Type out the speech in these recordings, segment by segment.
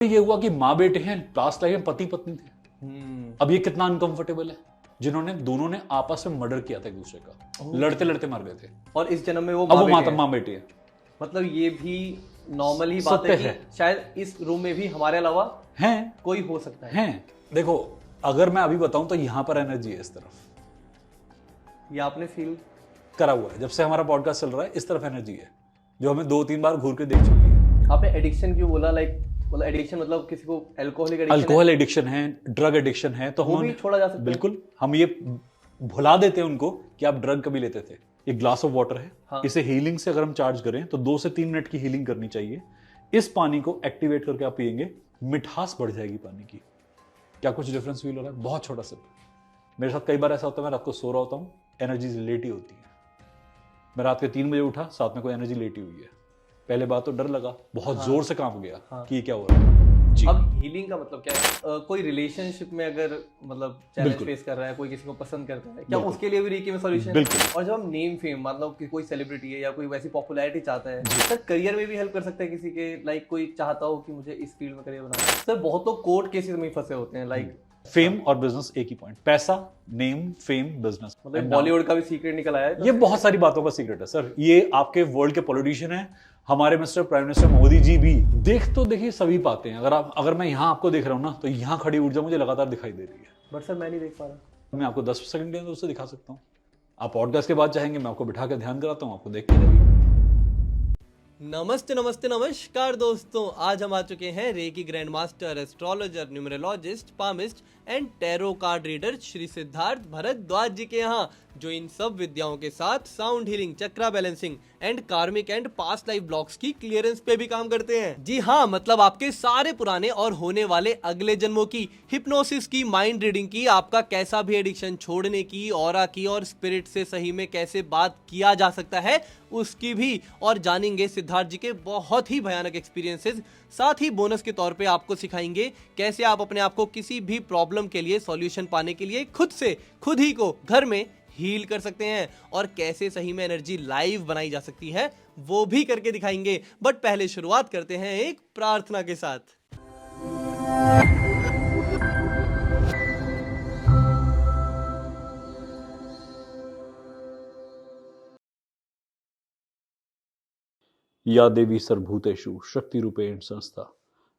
ये हुआ कि माँ बेटे हैं, लास्ट लाइफ में पति पत्नी थे। अब ये कितना अनकंफर्टेबल है, जिन्होंने दोनों ने आपस में मर्डर किया था एक दूसरे का, लड़ते लड़ते मर गए थे, और इस जन्म में वो अब वो माँ माँ बेटी है। मतलब ये भी नॉर्मल ही बात सत्य है कि शायद इस रूम में भी हमारे अलावा हैं कोई हो सकता है। हैं देखो, अगर मैं अभी बताऊं तो यहाँ पर एनर्जी है इस तरफ, ये आपने फील करा हुआ है जब से हमारा पॉडकास्ट चल रहा है। इस तरफ एनर्जी है जो हमें 2-3 बार घूर के देख चुकी है। आपने एडिक्शन क्यों बोला? मतलब एडिक्शन मतलब किसी को अल्कोहलिक एडिक्शन, अल्कोहल एडिक्शन है, ड्रग एडिक्शन है, तो वो भी छोड़ा जा सकता है। बिल्कुल, हम ये भुला देते हैं उनको कि आप ड्रग कभी लेते थे। एक ग्लास ऑफ वाटर है, हाँ। इसे हीलिंग से अगर हम चार्ज करें तो 2 से 3 मिनट की हीलिंग करनी चाहिए। इस पानी को एक्टिवेट करके आप पिएंगे, मिठास बढ़ जाएगी पानी की। क्या कुछ डिफरेंस फील हो रहा है? बहुत छोटा सिप। मेरे साथ कई बार ऐसा होता है, मैं रात को सो रहा होता हूँ, एनर्जी लेटी होती है। मैं रात के 3 बजे उठा, साथ में कोई एनर्जी लेटी हुई है। पहले बात तो डर लगा, बहुत जोर से कांप गया कि क्या हो रहा है। अब हीलिंग का मतलब क्या है? कोई रिलेशनशिप में अगर मतलब चैलेंज फेस कर रहा है, कोई किसी को पसंद करता है, क्या उसके लिए भी रीकी में सॉल्यूशन? बिल्कुल। और जब हम नेम फेम मतलब कि कोई सेलिब्रिटी है या कोई वैसी पॉपुलैरिटी चाहता है, सर करियर में भी हेल्प कर सकता है किसी के, लाइक कोई चाहता हो कि मुझे इस फील्ड में करियर बनाना है। सर बहुत तो कोर्ट केसेस में फंसे होते हैं, लाइक फेम और बिजनेस एक ही पॉइंट, पैसा, नेम, फेम, बिजनेस। मतलब बॉलीवुड का भी सीक्रेट निकल आया है। ये बहुत सारी बातों का सीक्रेट है सर। ये आपके वर्ल्ड के पॉलिटिशियन हैं, हमारे mister prime minister Modi ji भी देखिए सभी पाते हैं। अगर मैं यहाँ आपको देख रहा हूँ ना, तो यहाँ खड़ी ऊर्जा मुझे लगातार दिखाई दे रही है। बट सर मैं नहीं देख पा रहा। मैं आपको 10 सेकंड के अंदर उससे दिखा सकता हूँ। आप पॉडकास्ट के बाद चाहेंगे मैं आपको बिठा के ध्यान कराता हूँ, आपको देख के लगेगा। नमस्ते नमस्ते नमस्कार दोस्तों, आज हम आ चुके हैं reiki grand master, astrologer, numerologist, palmist and tarot card reader Shri Siddharth Bhardwaj ji के यहाँ, जो इन सब विद्याओं के साथ sound healing, chakra balancing and karmic and past life blocks की क्लियरेंस पे भी काम करते हैं। जी हाँ, मतलब आपके सारे पुराने और होने वाले अगले जन्मों की, हिप्नोसिस की, माइंड रीडिंग की, आपका कैसा भी एडिक्शन छोड़ने की, ऑरा की और स्पिरिट से सही में कैसे बात किया जा सकता है उसकी भी, और जानेंगे सिद्धार्थ जी के बहुत ही भयानक एक्सपीरियंसेस। साथ ही बोनस के तौर पे आपको सिखाएंगे कैसे आप अपने आप को किसी भी प्रॉब्लम के लिए सॉल्यूशन पाने के लिए खुद ही को घर में हील कर सकते हैं, और कैसे सही में एनर्जी लाइव बनाई जा सकती है वो भी करके दिखाएंगे। बट पहले शुरुआत करते हैं एक प्रार्थना के साथ। या देवी सर्वभूतेषु शक्ति रूपेण संस्था,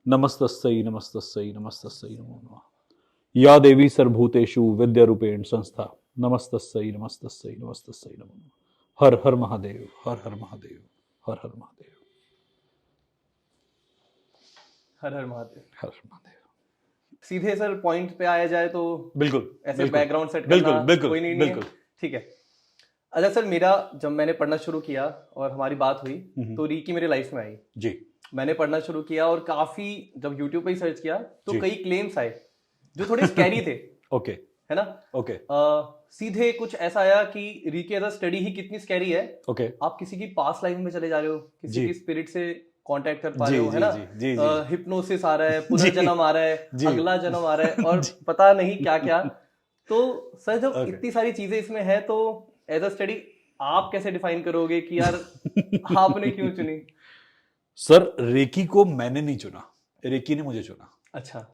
नमस्तस्यै नमस्तस्यै नमस्तस्यै नमो नमः। या देवी सर्वभूतेषु विद्या रूपेण संस्था, नमस्तस्यै नमस्तस्यै नमस्तस्यै नमो नमः। हर हर महादेव, हर हर महादेव, हर हर महादेव, हर हर महादेव, हर हर महादेव। सीधे सर पॉइंट पे आया जाए तो बिल्कुल ऐसे बैकग्राउंड सेट बिल्कुल करना बिल्कुल कोई नहीं बिल्कुल है। ठीक है। अच्छा सर, जब मैंने पढ़ना शुरू किया और हमारी बात हुई तो रीकी मेरे लाइफ में आई जी। मैंने पढ़ना शुरू किया और काफी जब यूट्यूब पे ही सर्च किया तो कई क्लेम्स आए जो थोड़े स्कैरी थे। ओके, है ना? ओके, सीधे कुछ ऐसा आया कि रीकी एज अ स्टडी ही कितनी स्कैरी है। ओके, आप किसी की पास्ट लाइफ में चले जा रहे हो, किसी जी। की स्पिरिट से कांटेक्ट कर पा रहे हो, है जी, ना? जी, जी। हिप्नोसिस आ रहा है, पुनर्जन्म आ रहा है, जी। अगला जन्म आ रहा है और पता नहीं क्या क्या। तो सर जब इतनी सारी चीजें इसमें है तो एज अ स्टडी आप कैसे डिफाइन करोगे कि यार आपने क्यों चुनी? सर रेकी को मैंने नहीं चुना, रेकी ने मुझे चुना। अच्छा।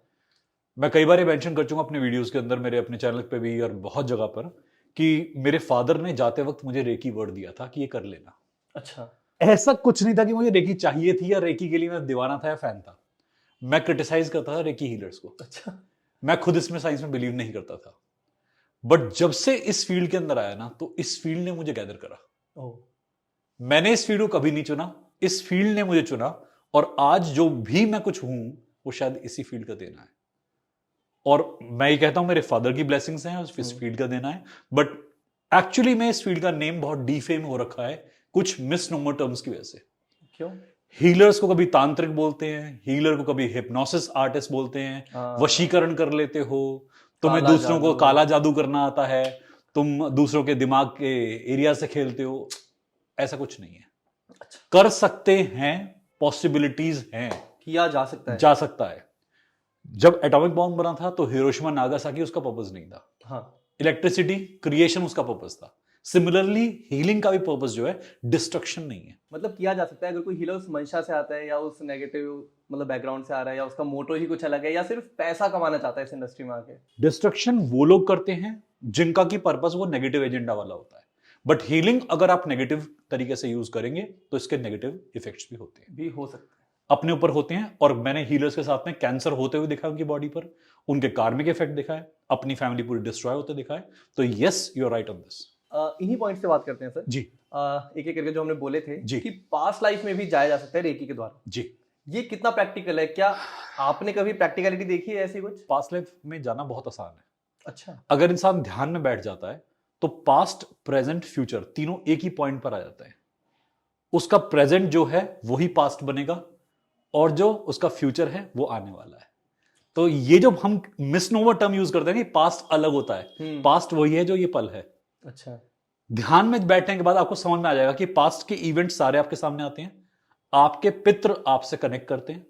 मैं कई बार ये मेंशन कर चुका अपने वीडियोस के अंदर, मेरे अपने चैनल पे भी और बहुत जगह पर, कि मेरे फादर ने जाते वक्त मुझे रेकी वर्ड दिया था कि ये कर लेना। अच्छा। ऐसा कुछ नहीं था कि मुझे रेकी चाहिए थी या रेकी के लिए मैं दीवाना था या फैन था। मैं क्रिटिसाइज करता था रेकी हीलर्स को। अच्छा। मैं खुद इसमें साइंस में बिलीव नहीं करता था, बट जब से इस फील्ड के अंदर आया ना, तो इस फील्ड ने मुझे गैदर करा। मैंने इस फील्ड को कभी नहीं चुना, इस फील्ड ने मुझे चुना, और आज जो भी मैं कुछ हूं वो शायद इसी फील्ड का देना है। और मैं ये कहता हूं मेरे फादर की ब्लेसिंग्स हैं, इस फील्ड का देना है। बट एक्चुअली में इस फील्ड का नेम बहुत डीफेम हो रखा है कुछ मिसनोमर टर्म्स की वजह से। क्यों? हीलर्स को कभी तांत्रिक बोलते हैं, हीलर को कभी हिप्नोसिस आर्टिस्ट बोलते हैं, वशीकरण कर लेते हो, तुम्हें दूसरों को काला जादू करना आता है, तुम दूसरों के दिमाग के एरिया से खेलते हो। ऐसा कुछ नहीं है। अच्छा। कर सकते हैं, पॉसिबिलिटीज हैं, किया जा सकता है, जा सकता है। जब एटॉमिक बॉम्ब बना था तो हिरोशिमा नागासाकी उसका पर्पस नहीं था। हाँ। इलेक्ट्रिसिटी क्रिएशन उसका पर्पस था। सिमिलरली हीलिंग का भी पर्पस जो है डिस्ट्रक्शन नहीं है। मतलब किया जा सकता है अगर कोई हीलर उस मंशा से आता है या उस नेगेटिव मतलब बैकग्राउंड से आ रहा है या उसका मोटो ही कुछ अलग है या सिर्फ पैसा कमाना चाहता है इस इंडस्ट्री में आके। डिस्ट्रक्शन वो लोग करते हैं जिनका की पर्पस वो नेगेटिव एजेंडा वाला होता है, बट हीलिंग अगर आप नेगेटिव तरीके से यूज करेंगे तो इसके नेगेटिव इफेक्ट्स भी होते हैं, भी हो सकते हैं, अपने ऊपर होते हैं। और मैंने हीलर्स के साथ में कैंसर होते हुए देखा उनकी बॉडी पर, उनके कार्मिक इफेक्ट दिखा है, अपनी फैमिली पूरी डिस्ट्रॉय होते दिखा है। तो yes, you are right on this. इन्हीं पॉइंट से बात करते हैं सर जी। एक एक करके जो हमने बोले थे जी। कि पास्ट लाइफ में भी जाया जा सकता है रेकी के द्वारा। जी। ये कितना प्रैक्टिकल है, क्या आपने कभी प्रैक्टिकलिटी देखी है ऐसी कुछ? पास्ट लाइफ में जाना बहुत आसान है। अच्छा। अगर इंसान ध्यान में बैठ जाता है तो पास्ट प्रेजेंट फ्यूचर तीनों एक ही पॉइंट पर आ जाता है। उसका प्रेजेंट जो है वही पास्ट बनेगा और जो उसका फ्यूचर है वो आने वाला है। तो ये जो हम मिसनोवर टर्म यूज करते हैं कि पास्ट अलग होता है, पास्ट वही है जो ये पल है। अच्छा। ध्यान में बैठने के बाद आपको समझ में आ जाएगा कि पास्ट के इवेंट सारे आपके सामने आते हैं, आपके पितृ आपसे कनेक्ट करते हैं,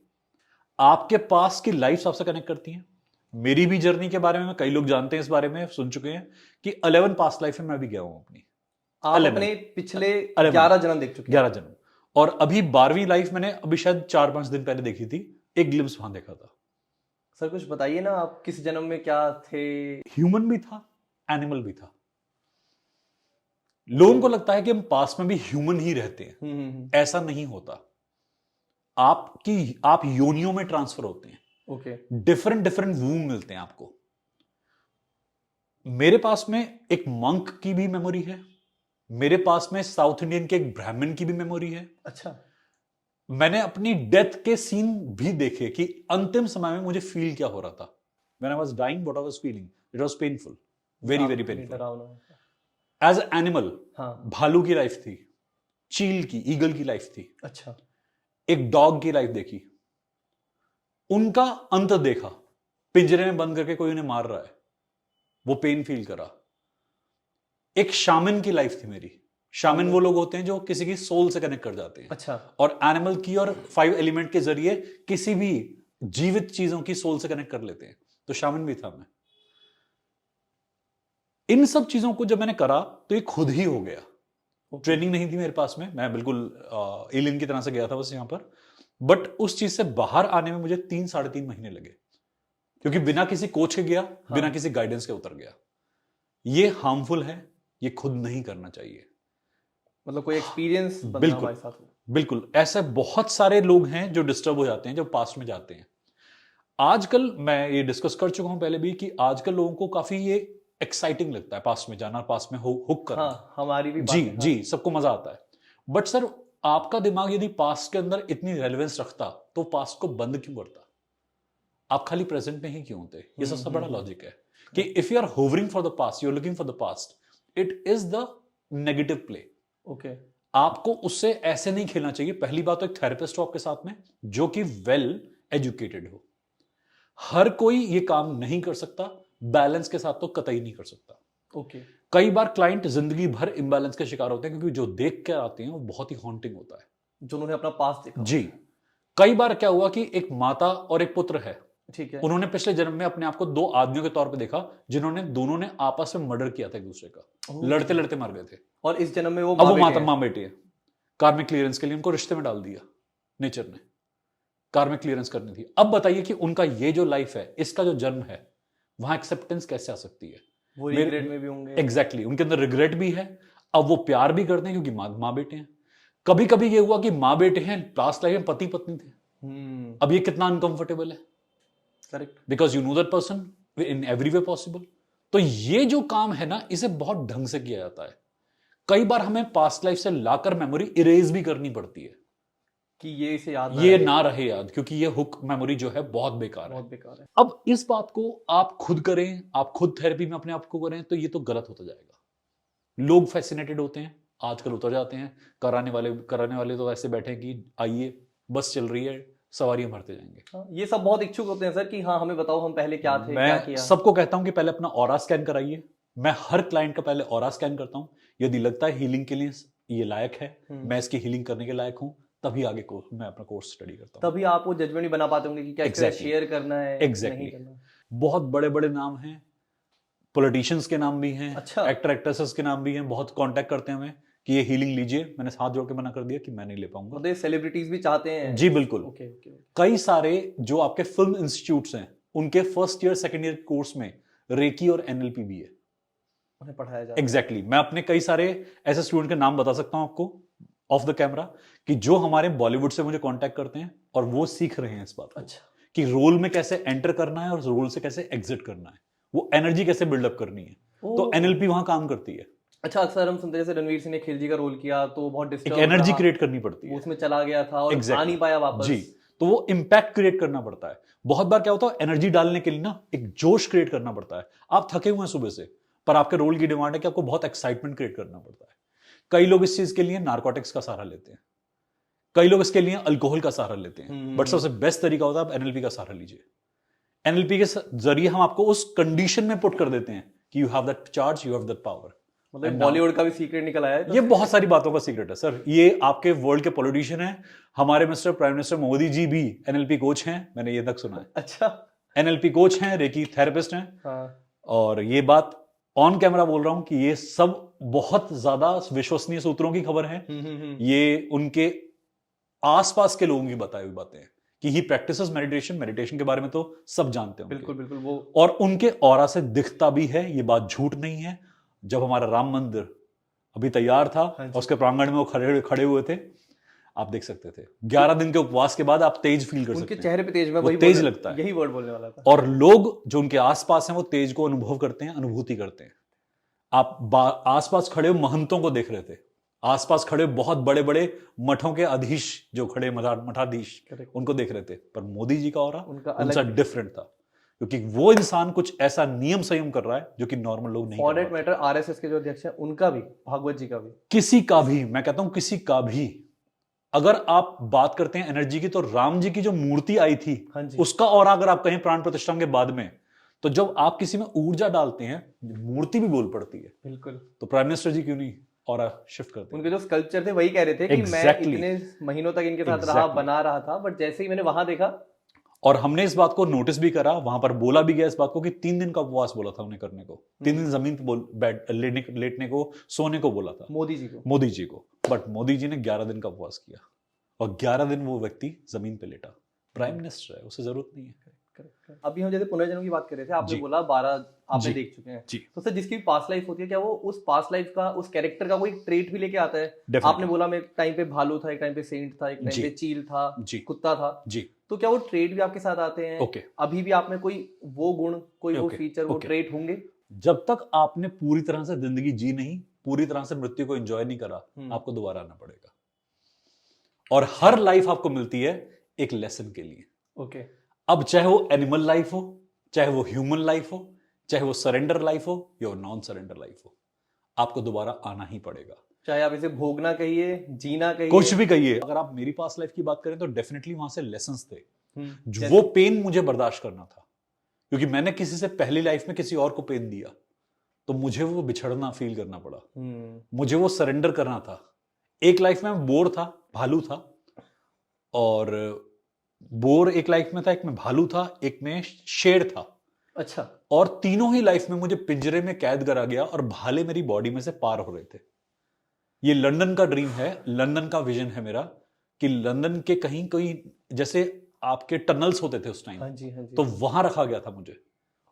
आपके पास की लाइफ आपसे कनेक्ट करती हैं। मेरी भी जर्नी के बारे में कई लोग जानते हैं, इस बारे में सुन चुके हैं कि 11 पास्ट लाइफ में मैं भी गया हूं अपनी। आप अपने पिछले 11 जन्म देख चुके हैं? 11 जन्म। और अभी 12वीं लाइफ मैंने अभी शायद 4-5 दिन पहले देखी थी, एक ग्लिम्स वहां देखा था। सर कुछ बताइए ना, आप किस जन्म में क्या थे? ह्यूमन भी था, एनिमल भी था। लोगों को लगता है कि हम पास्ट में भी ह्यूमन ही रहते हैं, ऐसा नहीं होता। आप योनियों में ट्रांसफर होते हैं। ओके। डिफरेंट डिफरेंट वूम मिलते हैं आपको। मेरे पास में एक मंक की भी मेमोरी है, मेरे पास में साउथ इंडियन के एक ब्राह्मण की भी मेमोरी है। अच्छा। मैंने अपनी डेथ के सीन भी देखे कि अंतिम समय में मुझे फील क्या हो रहा था। When I was dying, what I was feeling, it was painful, very very painful. As animal, हाँ। भालू की लाइफ थी, चील की, ईगल की लाइफ थी। अच्छा। एक डॉग की लाइफ देखी, उनका अंत देखा, पिंजरे में बंद करके कोई उन्हें मार रहा है, वो पेन फील करा। एक शामन की लाइफ थी मेरी। शामन वो लोग होते हैं जो किसी की सोल से कनेक्ट कर जाते हैं। अच्छा। और एनिमल की और 5 एलिमेंट के जरिए किसी भी जीवित चीजों की सोल से कनेक्ट कर लेते हैं। तो शामन भी था मैं। इन सब चीजों को जब मैंने करा तो ये खुद ही हो गया। ट्रेनिंग नहीं थी मेरे पास में, मैं बिल्कुल एलियन की तरह से गया था बस यहां पर। बट उस चीज से बाहर आने में मुझे 3-3.5 महीने लगे, क्योंकि बिना किसी कोच के गया, बिना किसी गाइडेंस के उतर गया। ये हार्मफुल है, ये खुद नहीं करना चाहिए। मतलब कोई एक्सपीरियंस बिल्कुल हमारे साथ हो। बिल्कुल। ऐसे बहुत सारे लोग हैं जो डिस्टर्ब हो जाते हैं जब पास्ट में जाते हैं। आजकल मैं ये डिस्कस कर चुका हूं पहले भी कि आजकल लोगों को काफी ये एक्साइटिंग लगता है पास्ट में जाना, पास्ट में हुक करना। हाँ, हमारी भी जी जी, सबको मजा आता है। बट सर, आपका दिमाग यदि पास्ट के अंदर इतनी रेलेवेंस रखता तो पास्ट को बंद क्यों करता? आप खाली प्रेजेंट में ही क्यों होते? ये सबसे बड़ा लॉजिक है कि if you are hovering for the past, you are looking for the past, it is the negative play. Okay. आपको उससे ऐसे नहीं खेलना चाहिए। पहली बात तो एक थेरेपिस्ट हो आपके साथ में जो कि वेल एजुकेटेड हो। हर कोई ये काम नहीं कर सकता, बैलेंस के साथ तो कतई नहीं कर सकता। ओके। कई बार क्लाइंट जिंदगी भर इम्बैलेंस के शिकार होते हैं क्योंकि जो देख कर आते हैं वो बहुत ही हॉन्टिंग होता है, जो उन्होंने अपना पास्ट देखा। जी। कई बार क्या हुआ कि एक माता और एक पुत्र है, ठीक है। उन्होंने पिछले जन्म में अपने आप को 2 आदमियों के तौर पे देखा जिन्होंने दोनों ने आपस में मर्डर किया था एक दूसरे का, लड़ते लड़ते मर गए थे। और इस जन्म में वो अब वो माँ बेटी है। कार्मिक क्लियरेंस के लिए उनको रिश्ते में डाल दिया नेचर ने, कार्मिक क्लियरेंस करनी थी। अब बताइए कि उनका ये जो लाइफ है, इसका जो जन्म है, वहां एक्सेप्टेंस कैसे आ सकती है? वो रिग्रेट में भी होंगे। एग्जैक्टली, उनके अंदर रिग्रेट भी है। अब वो प्यार भी करते हैं क्योंकि माँ बेटे हैं। कभी कभी ये हुआ कि माँ बेटे हैं, पास्ट लाइफ में पति पत्नी थे। अब ये कितना अनकंफर्टेबल है? Correct. Because you know that person in every way possible. तो ये जो काम है ना, इसे बहुत ढंग से किया जाता है। कई बार हमें पास्ट लाइफ से लाकर मेमोरी इरेज भी करनी पड़ती है कि ये इसे याद ना रहे याद, क्योंकि ये हुक मेमोरी जो है बहुत बेकार है। अब इस बात को आप खुद करें, आप खुद थेरेपी में अपने आप को करें, तो ये तो गलत होता जाएगा। लोग फैसिनेटेड होते हैं, आजकल उतर जाते हैं। कराने वाले तो ऐसे बैठे हैं कि आइए बस चल रही है, सवारियां भरते जाएंगे। ये सब बहुत इच्छुक होते हैं सर कि हाँ हमें बताओ हम पहले क्या थे, क्या किया। सबको कहता हूं कि पहले अपना ऑरा स्कैन कराइए। मैं हर क्लाइंट का पहले ऑरा स्कैन करता हूं। यदि लगता है हीलिंग के लिए ये लायक है, मैं इसकी हीलिंग करने के लायक हूं, तभी आगे मैं अपना कोर्स स्टडी करता हूं। तभी आप वो जजमेंट भी बना पाते होंगे कि क्या शेयर करना है, नहीं करना। बहुत बड़े बड़े नाम हैं, पॉलिटिशियंस के नाम भी हैं, अच्छा। एक्टर एक्ट्रेसेस के नाम भी हैं, बहुत कांटेक्ट करते हैं हमें कि ये हीलिंग लीजिए। मैंने हाथ जोड़ के मना कर दिया कि मैं नहीं ले पाऊंगा। मतलब सेलिब्रिटीज भी चाहते हैं? जी बिल्कुल। ओके। कई सारे जो आपके फिल्म इंस्टीट्यूट्स हैं उनके first year second year course में रेकी और एनएलपी भी है, उन्हें पढ़ाया जाता है। एग्जैक्टली। मैं अपने कई सारे ऐसे स्टूडेंट के नाम बता सकता हूं आपको ऑफ द कैमरा कि जो हमारे बॉलीवुड से मुझे कांटेक्ट करते हैं और वो सीख रहे हैं इस बात को। अच्छा। कि रोल में कैसे एंटर करना है और रोल से कैसे एग्जिट करना है, वो एनर्जी कैसे बिल्डअप करनी है। तो एनएलपी वहां काम करती है। अच्छा, अक्सर हम सुनते हैं जैसे रणवीर सिंह ने खिलजी का रोल किया तो बहुत एक डिस्टर्ब एनर्जी रहा, क्रिएट करनी पड़ती है, वो उसमें चला गया था और Exactly. आ नहीं पाया वापस। जी, तो वो इम्पैक्ट क्रिएट करना पड़ता है। बहुत बार क्या होता है, एनर्जी डालने के लिए ना एक जोश क्रिएट करना पड़ता है। आप थके हुए हैं सुबह से, पर आपके रोल की डिमांड है कि आपको बहुत एक्साइटमेंट क्रिएट करना पड़ता है। कई लोग इस चीज के लिए नार्कोटिक्स का सहारा लेते हैं, कई लोग इसके लिए अल्कोहल का सहारा लेते हैं, बट सबसे बेस्ट तरीका होता है आप एनएलपी का सहारा लीजिए। एनएलपी के जरिए हम आपको उस कंडीशन में पुट कर देते हैं कि you have that charge, you have that power. मतलब बॉलीवुड का भी सीक्रेट निकल आया है तो? ये बहुत सारी बातों का सीक्रेट है सर। ये आपके वर्ल्ड के पॉलिटिशियन हैं, हमारे mister prime minister Modi ji भी एनएलपी कोच हैं, मैंने ये तक सुना है। अच्छा। एनएलपी कोच हैं, रेकी थेरेपिस्ट हैं। हाँ। और ये बात ऑन कैमरा बोल रहा हूं कि ये सब बहुत ज्यादा विश्वसनीय सूत्रों की खबर है। ये उनके आसपास के लोगों की बताई हुई बातें हैं कि ही प्रैक्टिसेस मेडिटेशन के बारे में तो सब जानते हैं। बिल्कुल बिल्कुल। वो और उनके ऑरा से दिखता भी है, ये बात झूठ नहीं है। जब हमारा राम मंदिर अभी तैयार था और उसके प्रांगण में वो खड़े हुए थे, आप देख सकते थे 11 दिन के उपवास के बाद आप तेज फील कर सकते हैं। उनके चेहरे पे तेज, में वही तेज लगता है, यही वर्ड बोलने वाला था। और लोग जो उनके आसपास हैं वो तेज को अनुभव करते हैं, अनुभूति करते हैं। आप आसपास खड़े महंतों को देख रहे थे, आसपास खड़े बहुत बड़े बड़े मठों के अधीश जो खड़े मठाधीश, उनको देख रहे थे। पर मोदी जी का ऑरा उनसा डिफरेंट था, क्योंकि वो इंसान कुछ ऐसा नियम संयम कर रहा है जो कि नॉर्मल लोग नहीं। फॉर दैट मैटर आरएसएस के जो अध्यक्ष हैं उनका भी, भागवत जी का भी, किसी का भी, मैं कहता हूं किसी का भी। अगर आप बात करते हैं एनर्जी की, तो राम जी की जो मूर्ति आई थी उसका ऑरा अगर आप कहें प्राण प्रतिष्ठा के बाद में, तो जब आप किसी में ऊर्जा डालते हैं मूर्ति भी बोल पड़ती है। बिल्कुल। तो प्राइम मिनिस्टर जी क्यों नहीं ऑरा शिफ्ट करते? उनके जो स्कल्पचर थे वही कह रहे थे कि मैं इतने महीनों तक इनके साथ रहा, बना रहा था, बट जैसे ही मैंने वहां देखा, और हमने इस बात को नोटिस भी करा, वहां पर बोला भी गया इस बात को कि 3 दिन का उपवास बोला था उन्हें करने को, 3 दिन जमीन पे लेटने को, सोने को बोला था मोदी जी को। बट मोदी जी ने 11 दिन का उपवास किया और 11 दिन वो व्यक्ति जमीन पे लेटा। प्राइम मिनिस्टर है, उसे जरूरत नहीं है। अभी हम जैसे पुनर्जन्म की बात कर रहे थे, आपने बोला 12 आपने देख चुके हैं जी। तो सर जिसकी पास्ट लाइफ होती है, क्या वो उस पास्ट लाइफ का, उस कैरेक्टर का कोई ट्रेट भी लेके आता है? आपने बोला मैं एक टाइम पे भालू था, एक टाइम पे सेंट था, एक टाइम पे चील था, कुत्ता था जी। तो क्या वो ट्रेट भी आपके साथ आते हैं? अभी भी आप में कोई वो गुण, कोई वो फीचर, वो ट्रेट होंगे? जब तक आपने पूरी तरह से जिंदगी जी नहीं, पूरी तरह से मृत्यु को एंजॉय नहीं करा, आपको दोबारा आना पड़ेगा। और हर लाइफ आपको मिलती है एक लेसन के लिए। अब चाहे वो एनिमल लाइफ हो, चाहे वो ह्यूमन लाइफ हो, चाहे वो सरेंडर लाइफ हो या नॉन सरेंडर लाइफ हो, आपको दोबारा आना ही पड़ेगा। चाहे आप इसे भोगना कहिए, जीना कहिए, कुछ भी कहिए। अगर आप मेरी पास्ट लाइफ की बात करें तो डेफिनेटली वहां से लेसन्स थे। वो पेन मुझे बर्दाश्त करना था, क्योंकि मैंने किसी से पहली लाइफ में किसी और को पेन दिया, तो मुझे वो बिछड़ना फील करना पड़ा, मुझे वो सरेंडर करना था। एक लाइफ में बोर था, भालू था, और बोर एक लाइफ में था, एक में भालू था, एक में शेर था। अच्छा। और तीनों ही लाइफ में मुझे पिंजरे में कैद करा गया और भाले मेरी बॉडी में से पार हो रहे थे। ये लंदन का ड्रीम है, लंदन का विजन है मेरा, कि लंदन के कहीं कहीं जैसे आपके टनल्स होते थे उस टाइम, हाँ जी, तो वहां रखा गया था मुझे,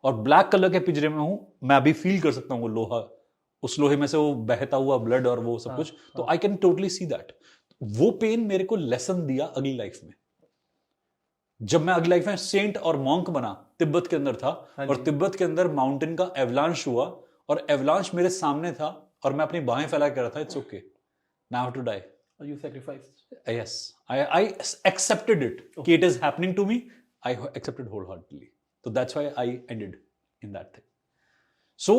और ब्लैक कलर के पिंजरे में हूं मैं। अभी फील कर सकता हूं वो लोहा, उस लोहे में से वो बहता हुआ ब्लड और वो सब कुछ, तो I can totally see that. वो पेन मेरे को लेसन दिया अगली लाइफ में। जब मैं अगली लाइफ में सेंट और मॉन्क बना, तिब्बत के अंदर था, और तिब्बत के अंदर माउंटेन का एवलांश हुआ, और एवलांश मेरे सामने था, और मैं अपनी बाहें फैला कर रहा था, it's okay, now have to die, you sacrifice. Yes, I accepted it कि it is happening to me, I accepted wholeheartedly, तो that's why I ended in that thing. So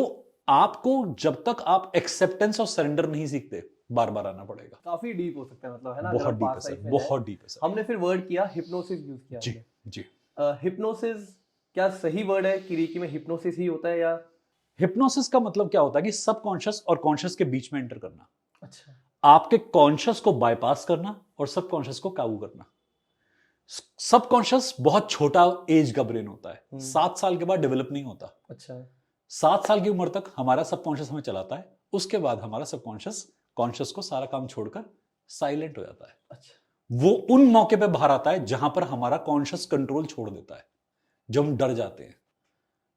आपको जब तक आप एक्सेप्टेंस और सरेंडर नहीं सीखते, बार बार आना पड़ेगा। काफी डीप हो सकता है, मतलब है ना? बहुत डीप है सर, बहुत डीप है सर। हमने फिर वर्ड किया हिप्नोसिस, यूज किया जी जी। हिप्नोसिस क्या सही वर्ड है कि रेकी में हिप्नोसिस ही होता है, या हिप्नोसिस का मतलब क्या होता है कि सबकॉन्शियस और कॉन्शियस के बीच में एंटर करना। अच्छा। आपके कॉन्शियस को बाईपास करना और सबकॉन्शियस को काबू करना। सबकॉन्शियस बहुत छोटा एज का ब्रेन होता है, 7 साल के बाद डेवलप नहीं होता। अच्छा। 7 साल की उम्र तक हमारा सबकॉन्शियस हमें चलाता है, उसके बाद हमारा सबकॉन्शियस कॉन्शियस को सारा काम छोड़कर साइलेंट हो जाता है। अच्छा, वो उन मौके पे बाहर आता है जहां पर हमारा कॉन्शियस कंट्रोल छोड़ देता है, जब हम डर जाते हैं,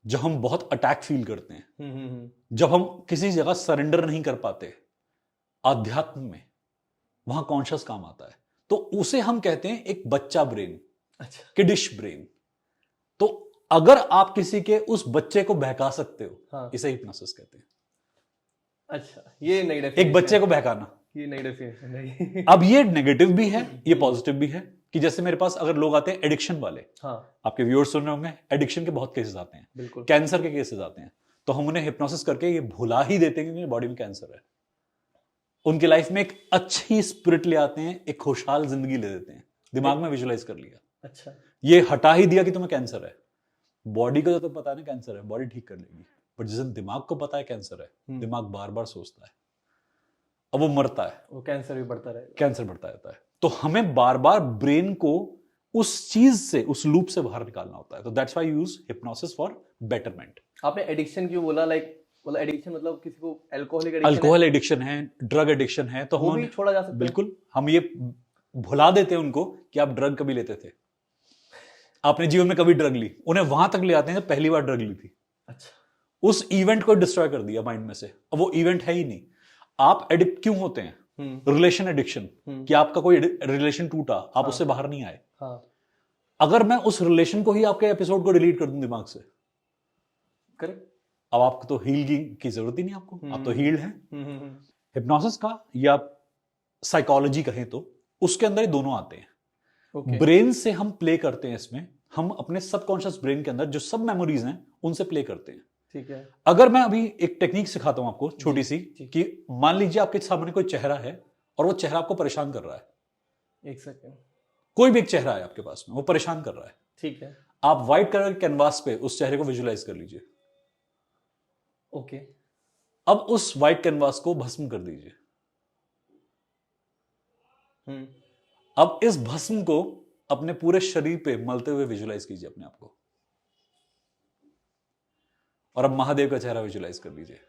जब हम बहुत अटैक फील करते हैं, जब हम किसी जगह सरेंडर नहीं कर पाते, आध्यात्म में वहां कॉन्शियस काम आता है। तो उसे हम कहते हैं एक बच्चा ब्रेन, अच्छा, किडिश ब्रेन। तो अगर आप किसी के उस बच्चे को बहका सकते हो, हाँ, इसे हिप्नोसिस कहते हैं। अच्छा, ये नई एक डेफिनेशन बच्चे को बहकाना। ये नई डेफिनेशन है। अब ये नेगेटिव भी है, ये पॉजिटिव भी है, कि जैसे मेरे पास अगर लोग आते हैं एडिक्शन वाले, हाँ, आपके व्यूअर्स सुन रहे होंगे, एडिक्शन के बहुत केसेस आते हैं, बिल्कुल, कैंसर के केसेस आते हैं, तो हम उन्हें हिप्नोसिस करके ये भुला ही देते हैं कि बॉडी में कैंसर है। उनकी लाइफ में एक अच्छी स्पिरिट ले आते हैं, एक खुशहाल जिंदगी ले देते हैं, दिमाग में विजुलाइज कर लिया, अच्छा, ये हटा ही दिया कि तुम्हें कैंसर है। बॉडी को तो पता है ना कैंसर है, बॉडी ठीक कर लेगी, पर जिस दिन दिमाग को पता है कैंसर है, दिमाग बार बार सोचता है, अब वो मरता है, वो कैंसर भी बढ़ता रहेगा, कैंसर बढ़ता रहता है। तो हमें बार बार ब्रेन को उस चीज से, उस लूप से बाहर निकालना होता है। तो that's why use hypnosis for betterment. आपने एडिक्शन क्यों बोला? मतलब एडिक्शन मतलब किसी को अल्कोहलिक एडिक्शन, अल्कोहल एडिक्शन है, ड्रग एडिक्शन है, तो वो भी छोड़ा जा सकता है? बिल्कुल, हम ये भुला देते हैं उनको कि आप ड्रग कभी लेते थे, आपने जीवन में कभी ड्रग ली, उन्हें वहां तक ले आते हैं जब पहली बार ड्रग ली थी। अच्छा, उस इवेंट को डिस्ट्रॉय कर दिया माइंड में से, अब वो इवेंट है ही नहीं। आप एडिक्ट क्यों होते हैं? रिलेशन एडिक्शन, कि आपका कोई रिलेशन टूटा, आप उससे बाहर नहीं आए। हाँ, अगर मैं उस रिलेशन को ही, आपके एपिसोड को डिलीट कर दूं दिमाग से, करेक्ट, अब आपको तो हील की जरूरत ही नहीं, आपको आप तो हील्ड हैं। हिप्नोसिस का, या साइकोलॉजी कहें तो, उसके अंदर ही दोनों आते हैं। ओके, ब्रेन से हम प्ले करते हैं इसमें, हम अपने सबकॉन्शियस ब्रेन के अंदर जो सब मेमोरीज हैं उनसे प्ले करते हैं। ठीक है, अगर मैं अभी एक टेक्निक सिखाता हूं आपको छोटी सी, जी। कि मान लीजिए आपके सामने कोई चेहरा है और वो चेहरा आपको परेशान कर रहा है, एक सेकेंड, कोई भी एक चेहरा है आपके पास में, वो परेशान कर रहा है, ठीक है, आप व्हाइट कलर के कैनवास पे उस चेहरे को विजुलाइज कर लीजिए। ओके, अब उस व्हाइट कैनवास को भस्म कर दीजिए। अब इस भस्म को अपने पूरे शरीर पे मलते हुए विजुलाइज कीजिए अपने आप को, और अब महादेव का चेहरा विजुलाइज कर लीजिए।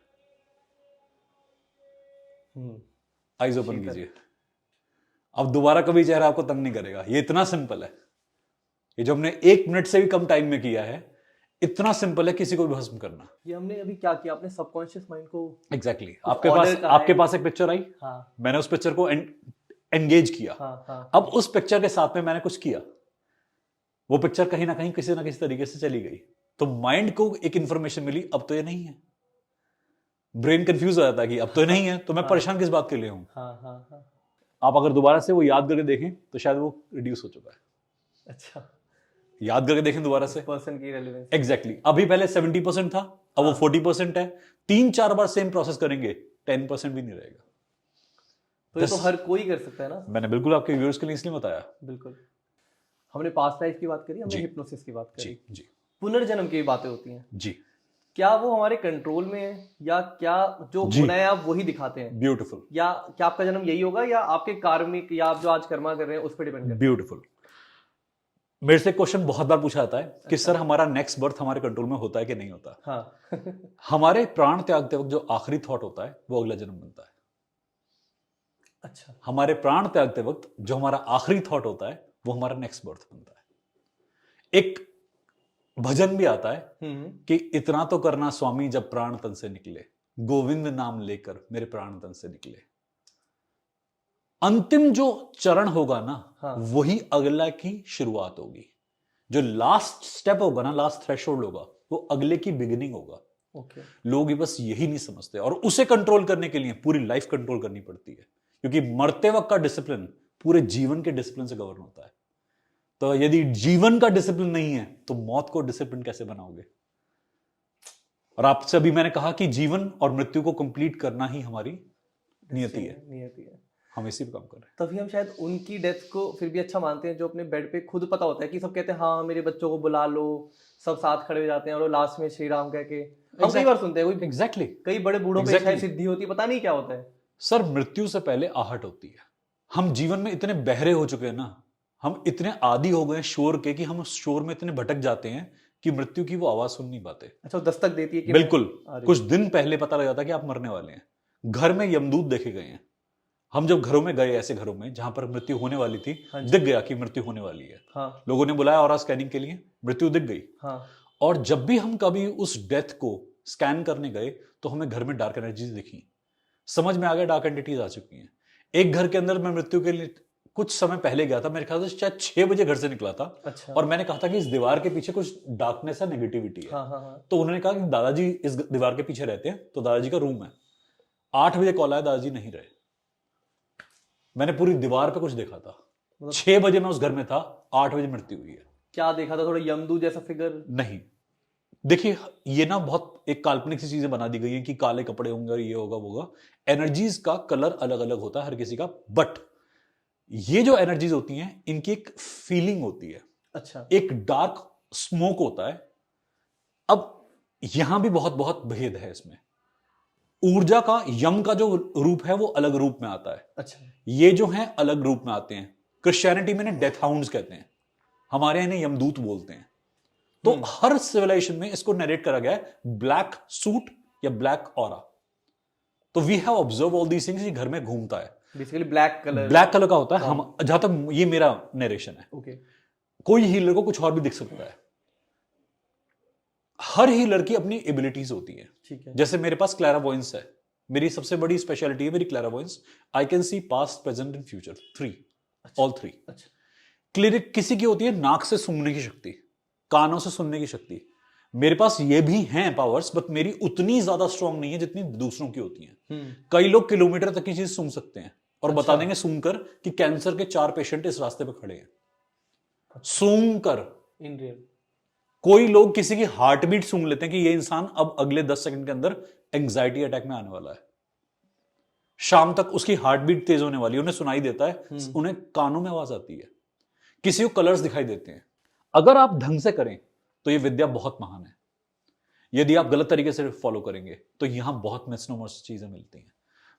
आइज ओपन कीजिए। अब दोबारा कभी चेहरा आपको तंग नहीं करेगा। ये इतना सिंपल है, ये जो हमने 1 मिनट से भी कम टाइम में किया है, इतना सिंपल है किसी को भी भस्म करना। ये हमने अभी क्या किया? अपने सबकॉन्शियस माइंड को एग्जैक्टली आपके पास एक पिक्चर आई, हाँ, मैंने उस पिक्चर को एंगेज किया, हाँ, हाँ, अब उस पिक्चर के साथ में मैंने कुछ किया, वो पिक्चर कहीं ना कहीं किसी ना किसी तरीके से चली गई, तो माइंड को एक इंफॉर्मेशन मिली, अब तो ये नहीं है। ब्रेन कंफ्यूज हो जाता है कि अब तो ये नहीं है, तो मैं परेशान किस बात के लिए हूं। हाँ, हाँ, हाँ, आप अगर दोबारा से वो याद करके देखें तो शायद वो रिड्यूस हो चुका है। अच्छा, याद करके देखें दोबारा से, पर्सन की रेलेवेंस, एग्जैक्टली अभी पहले 70% था, अब वो 40% है। 3-4 बार सेम प्रोसेस करेंगे, 10% भी नहीं रहेगा। तो ये तो हर कोई कर सकता है ना? मैंने बिल्कुल आपके व्यूअर्स के लिए इसलिए बताया। बिल्कुल। हमने पास्ट लाइफ की बात करी, हमने जी। हिप्नोसिस की बात करी, जी पुनर्जन्म की बातें होती हैं, जी, क्या वो हमारे कंट्रोल में है, या क्या जो जी। होना है आप वही दिखाते हैं, ब्यूटीफुल, या क्या आपका जन्म यही होगा, या आपके कार्मिक, या आप जो आज कर्मा कर रहे हैं उस पर डिपेंड करता है? ब्यूटीफुल। मेरे से क्वेश्चन बहुत बार पूछा जाता है कि सर हमारा नेक्स्ट बर्थ हमारे कंट्रोल में होता है कि नहीं होता। हाँ हमारे प्राण त्यागते वक्त जो आखिरी थॉट होता है वो अगला जन्म बनता है। अच्छा, हमारे प्राण त्यागते वक्त जो हमारा आखिरी थॉट होता है वो हमारा नेक्स्ट बर्थ बनता है। एक भजन भी आता है कि इतना तो करना स्वामी जब प्राण तन से निकले, गोविंद नाम लेकर मेरे प्राण तन से निकले। अंतिम जो चरण होगा ना, हाँ। वही अगला की शुरुआत होगी। जो लास्ट स्टेप होगा ना, लास्ट थ्रेशोल्ड होगा, वो अगले की बिगिनिंग होगा। ओके। लोग ये बस यही नहीं समझते, और उसे कंट्रोल करने के लिए पूरी लाइफ कंट्रोल करनी पड़ती है, क्योंकि मरते वक्त का डिसिप्लिन पूरे जीवन के डिसिप्लिन से गवर्न होता है। तो यदि जीवन का डिसिप्लिन नहीं है तो मौत को डिसिप्लिन कैसे बनाओगे? और आपसे अभी मैंने कहा कि जीवन और मृत्यु को कंप्लीट करना ही हमारी नियति है। हम इसी पे काम कर रहे हैं। तभी हम शायद उनकी डेथ को फिर भी अच्छा मानते हैं, जो अपने बेड पे खुद पता होता है कि सब कहते हैं हाँ मेरे बच्चों को बुला लो, सब साथ खड़े हो जाते हैं, और वो लास्ट में श्री राम कह के हम कई बार सुनते हैं। कोई एग्जैक्टली कई बड़े बूढ़ों पे शायद सिद्धि होती है, पता नहीं क्या होता है। सर मृत्यु से पहले आहट होती है। हम जीवन में इतने बहरे हो चुके हैं ना, हम इतने आदी हो गए शोर के कि हम उस शोर में इतने भटक जाते हैं कि मृत्यु की वो आवाज सुन नहीं पाते। अच्छा, वो दस्तक देती है कि बिल्कुल, कुछ दिन पहले पता लग जाता कि आप मरने वाले हैं। घर में यमदूत देखे गए हैं। हम जब घरों में गए, ऐसे घरों में जहां पर मृत्यु होने वाली थी, दिख गया कि मृत्यु होने वाली है। हाँ। लोगों ने बुलाया और स्कैनिंग के लिए, मृत्यु दिख गई। हाँ। और जब भी हम कभी उस डेथ को स्कैन करने गए तो हमें घर में डार्क एनर्जीज दिखी। समझ में आ गया डार्क एंटिटीज आ चुकी हैं। एक घर के अंदर मैं मृत्यु के लिए कुछ समय पहले गया था, मेरे ख्याल से शायद 6 बजे घर से निकला था। अच्छा। और मैंने कहा था कि इस दीवार के पीछे कुछ डार्कनेस है, नेगेटिविटी है। हाँ, हाँ, हाँ। तो उन्होंने कहा कि दादाजी इस दीवार के पीछे रहते हैं, तो दादाजी का रूम है। 8 बजे कॉल आया, दादाजी नहीं रहे। मैंने पूरी दीवार पे कुछ देखा था। 6 बजे मैं उस घर में था, 8 बजे मृत्यु हुई है। क्या देखा था? थोड़ा यमदूत जैसा फिगर? नहीं, देखिए ये ना बहुत एक काल्पनिक सी चीजें बना दी गई हैं कि काले कपड़े होंगे और ये होगा वो होगा। एनर्जीज का कलर अलग अलग होता है हर किसी का, बट ये जो एनर्जीज होती हैं इनकी एक फीलिंग होती है। अच्छा। एक डार्क स्मोक होता है। अब यहां भी बहुत बहुत भेद है इसमें। ऊर्जा का, यम का जो रूप है वो अलग रूप में आता है। अच्छा। ये जो है अलग रूप में आते हैं। क्रिश्चियनिटी में डेथ हाउंड्स कहते हैं, हमारे यहां इन्हें यमदूत बोलते हैं। तो हर सिविलाइजेशन में इसको नरेट करा गया है ब्लैक सूट या ब्लैक ऑरा। तो we have observe all these things. ये घर में घूमता है, बेसिकली ब्लैक कलर का होता है। हम जहां तक ये मेरा नरेशन है। ओके। कोई हीलर को कुछ और भी दिख सकता है। हर हीलर की अपनी एबिलिटीज होती है। ठीक है। जैसे मेरे पास क्लैरावॉयंस है, मेरी सबसे बड़ी स्पेशलिटी है मेरी clairvoyance. I can see past, present and future, 3, all 3। अच्छा। क्लिरिक किसी की होती है नाक से सूंघने की शक्ति, कानों से सुनने की शक्ति। मेरे पास ये भी हैं पावर्स, बट मेरी उतनी ज्यादा स्ट्रांग नहीं है जितनी दूसरों की होती हैं। कई लोग किलोमीटर तक की चीज सूंघ सकते हैं और बता देंगे सूंघकर कि कैंसर के 4 पेशेंट इस रास्ते पे खड़े हैं। सूंघकर। In real. कोई लोग किसी की हार्ट बीट सूंघ लेते हैं कि ये इंसान अब अगले 10 सेकंड के अंदर एंग्जाइटी अटैक में आने वाला है। शाम तक उसकी हार्ट बीट तेज होने वाली है, उन्हें सुनाई देता है, उन्हें कानों में आवाज आती है। किसी को कलर्स दिखाई देते हैं। अगर आप ढंग से करें तो ये विद्या बहुत महान है। यदि आप गलत तरीके से फॉलो करेंगे तो यहां बहुत मिसनोमर्स चीजें मिलती हैं।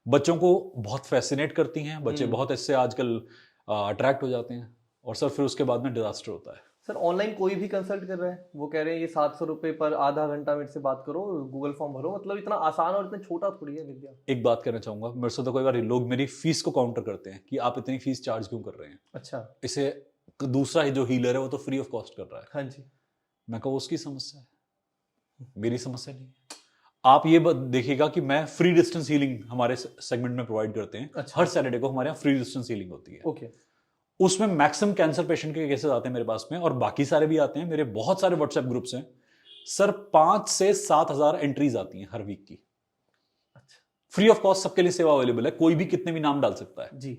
बच्चों को बहुत फैसिनेट करती हैं, बच्चे बहुत इससे आजकल अट्रैक्ट हो जाते हैं और सर फिर उसके बाद में डिजास्टर होता है। सर ऑनलाइन कोई भी कंसल्ट कर रहा है, वो कह रहे हैं ये 700 रुपए पर आधा घंटा मेरे से बात करो, गूगल फॉर्म भरो। मतलब इतना आसान और इतना छोटा थोड़ी है विद्या। एक बात कहना चाहूंगा, मेरे से तो कई बार लोग मेरी फीस को काउंटर करते हैं कि आप इतनी फीस चार्ज क्यों कर रहे हैं। अच्छा। इसे दूसरा जो हीलर है वो तो फ्री ऑफ कॉस्ट कर रहा है। हाँ जी। मैं कहूँ उसकी समस्या है, मेरी समस्या नहीं है। आप ये देखिएगा कि मैं फ्री डिस्टेंस हीलिंग हमारे सेगमेंट में प्रोवाइड करते हैं। अच्छा। हर सैटरडे को हमारे यहाँ फ्री डिस्टेंस हीलिंग होती है। ओके। उसमें मैक्सिमम कैंसर पेशेंट के केसेस आते हैं मेरे पास में, और बाकी सारे भी आते हैं। मेरे बहुत सारे व्हाट्सएप ग्रुप्स हैं सर, 5 से 7 हजार एंट्रीज आती हैं हर वीक की। अच्छा। फ्री ऑफ कॉस्ट सबके लिए सेवा अवेलेबल है, कोई भी कितने भी नाम डाल सकता है जी।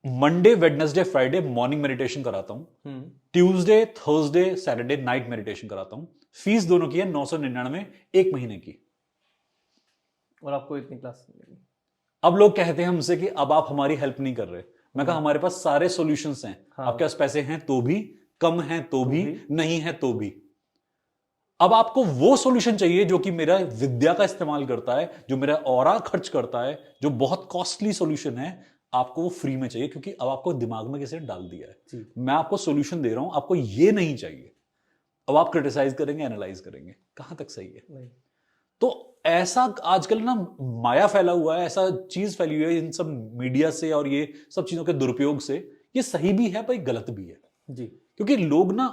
Monday, Wednesday, Friday morning meditation कराता हूं। Tuesday, Thursday, Saturday night meditation कराता हूं। फीस दोनों की है 999 एक महीने की। और आपको इतनी क्लास मिलेगी। अब लोग कहते हैं हमसे कि अब आप हमारी हेल्प नहीं कर रहे। मैं कहा हमारे पास सारे सॉल्यूशंस हैं। हाँ। आपके पास पैसे हैं तो भी, कम हैं तो भी, नहीं है तो भी। अब आपको वो सॉल्यूशन चाहिए जो कि मेरा विद्या का इस्तेमाल करता है, जो मेरा ऑरा खर्च करता है, जो बहुत कॉस्टली सॉल्यूशन है, आपको वो फ्री में चाहिए, क्योंकि अब आपको दिमाग में किसी ने डाल दिया है। मैं आपको सॉल्यूशन दे रहा हूं, आपको ये नहीं चाहिए। अब आप क्रिटिसाइज करेंगे, एनालाइज करेंगे, कहां तक सही है? नहीं। तो ऐसा आजकल ना माया फैला हुआ है, ऐसा चीज फैली हुई है इन सब मीडिया से और ये सब चीजों के दुरुपयोग से। ये सही भी है पर गलत भी है जी, क्योंकि लोग ना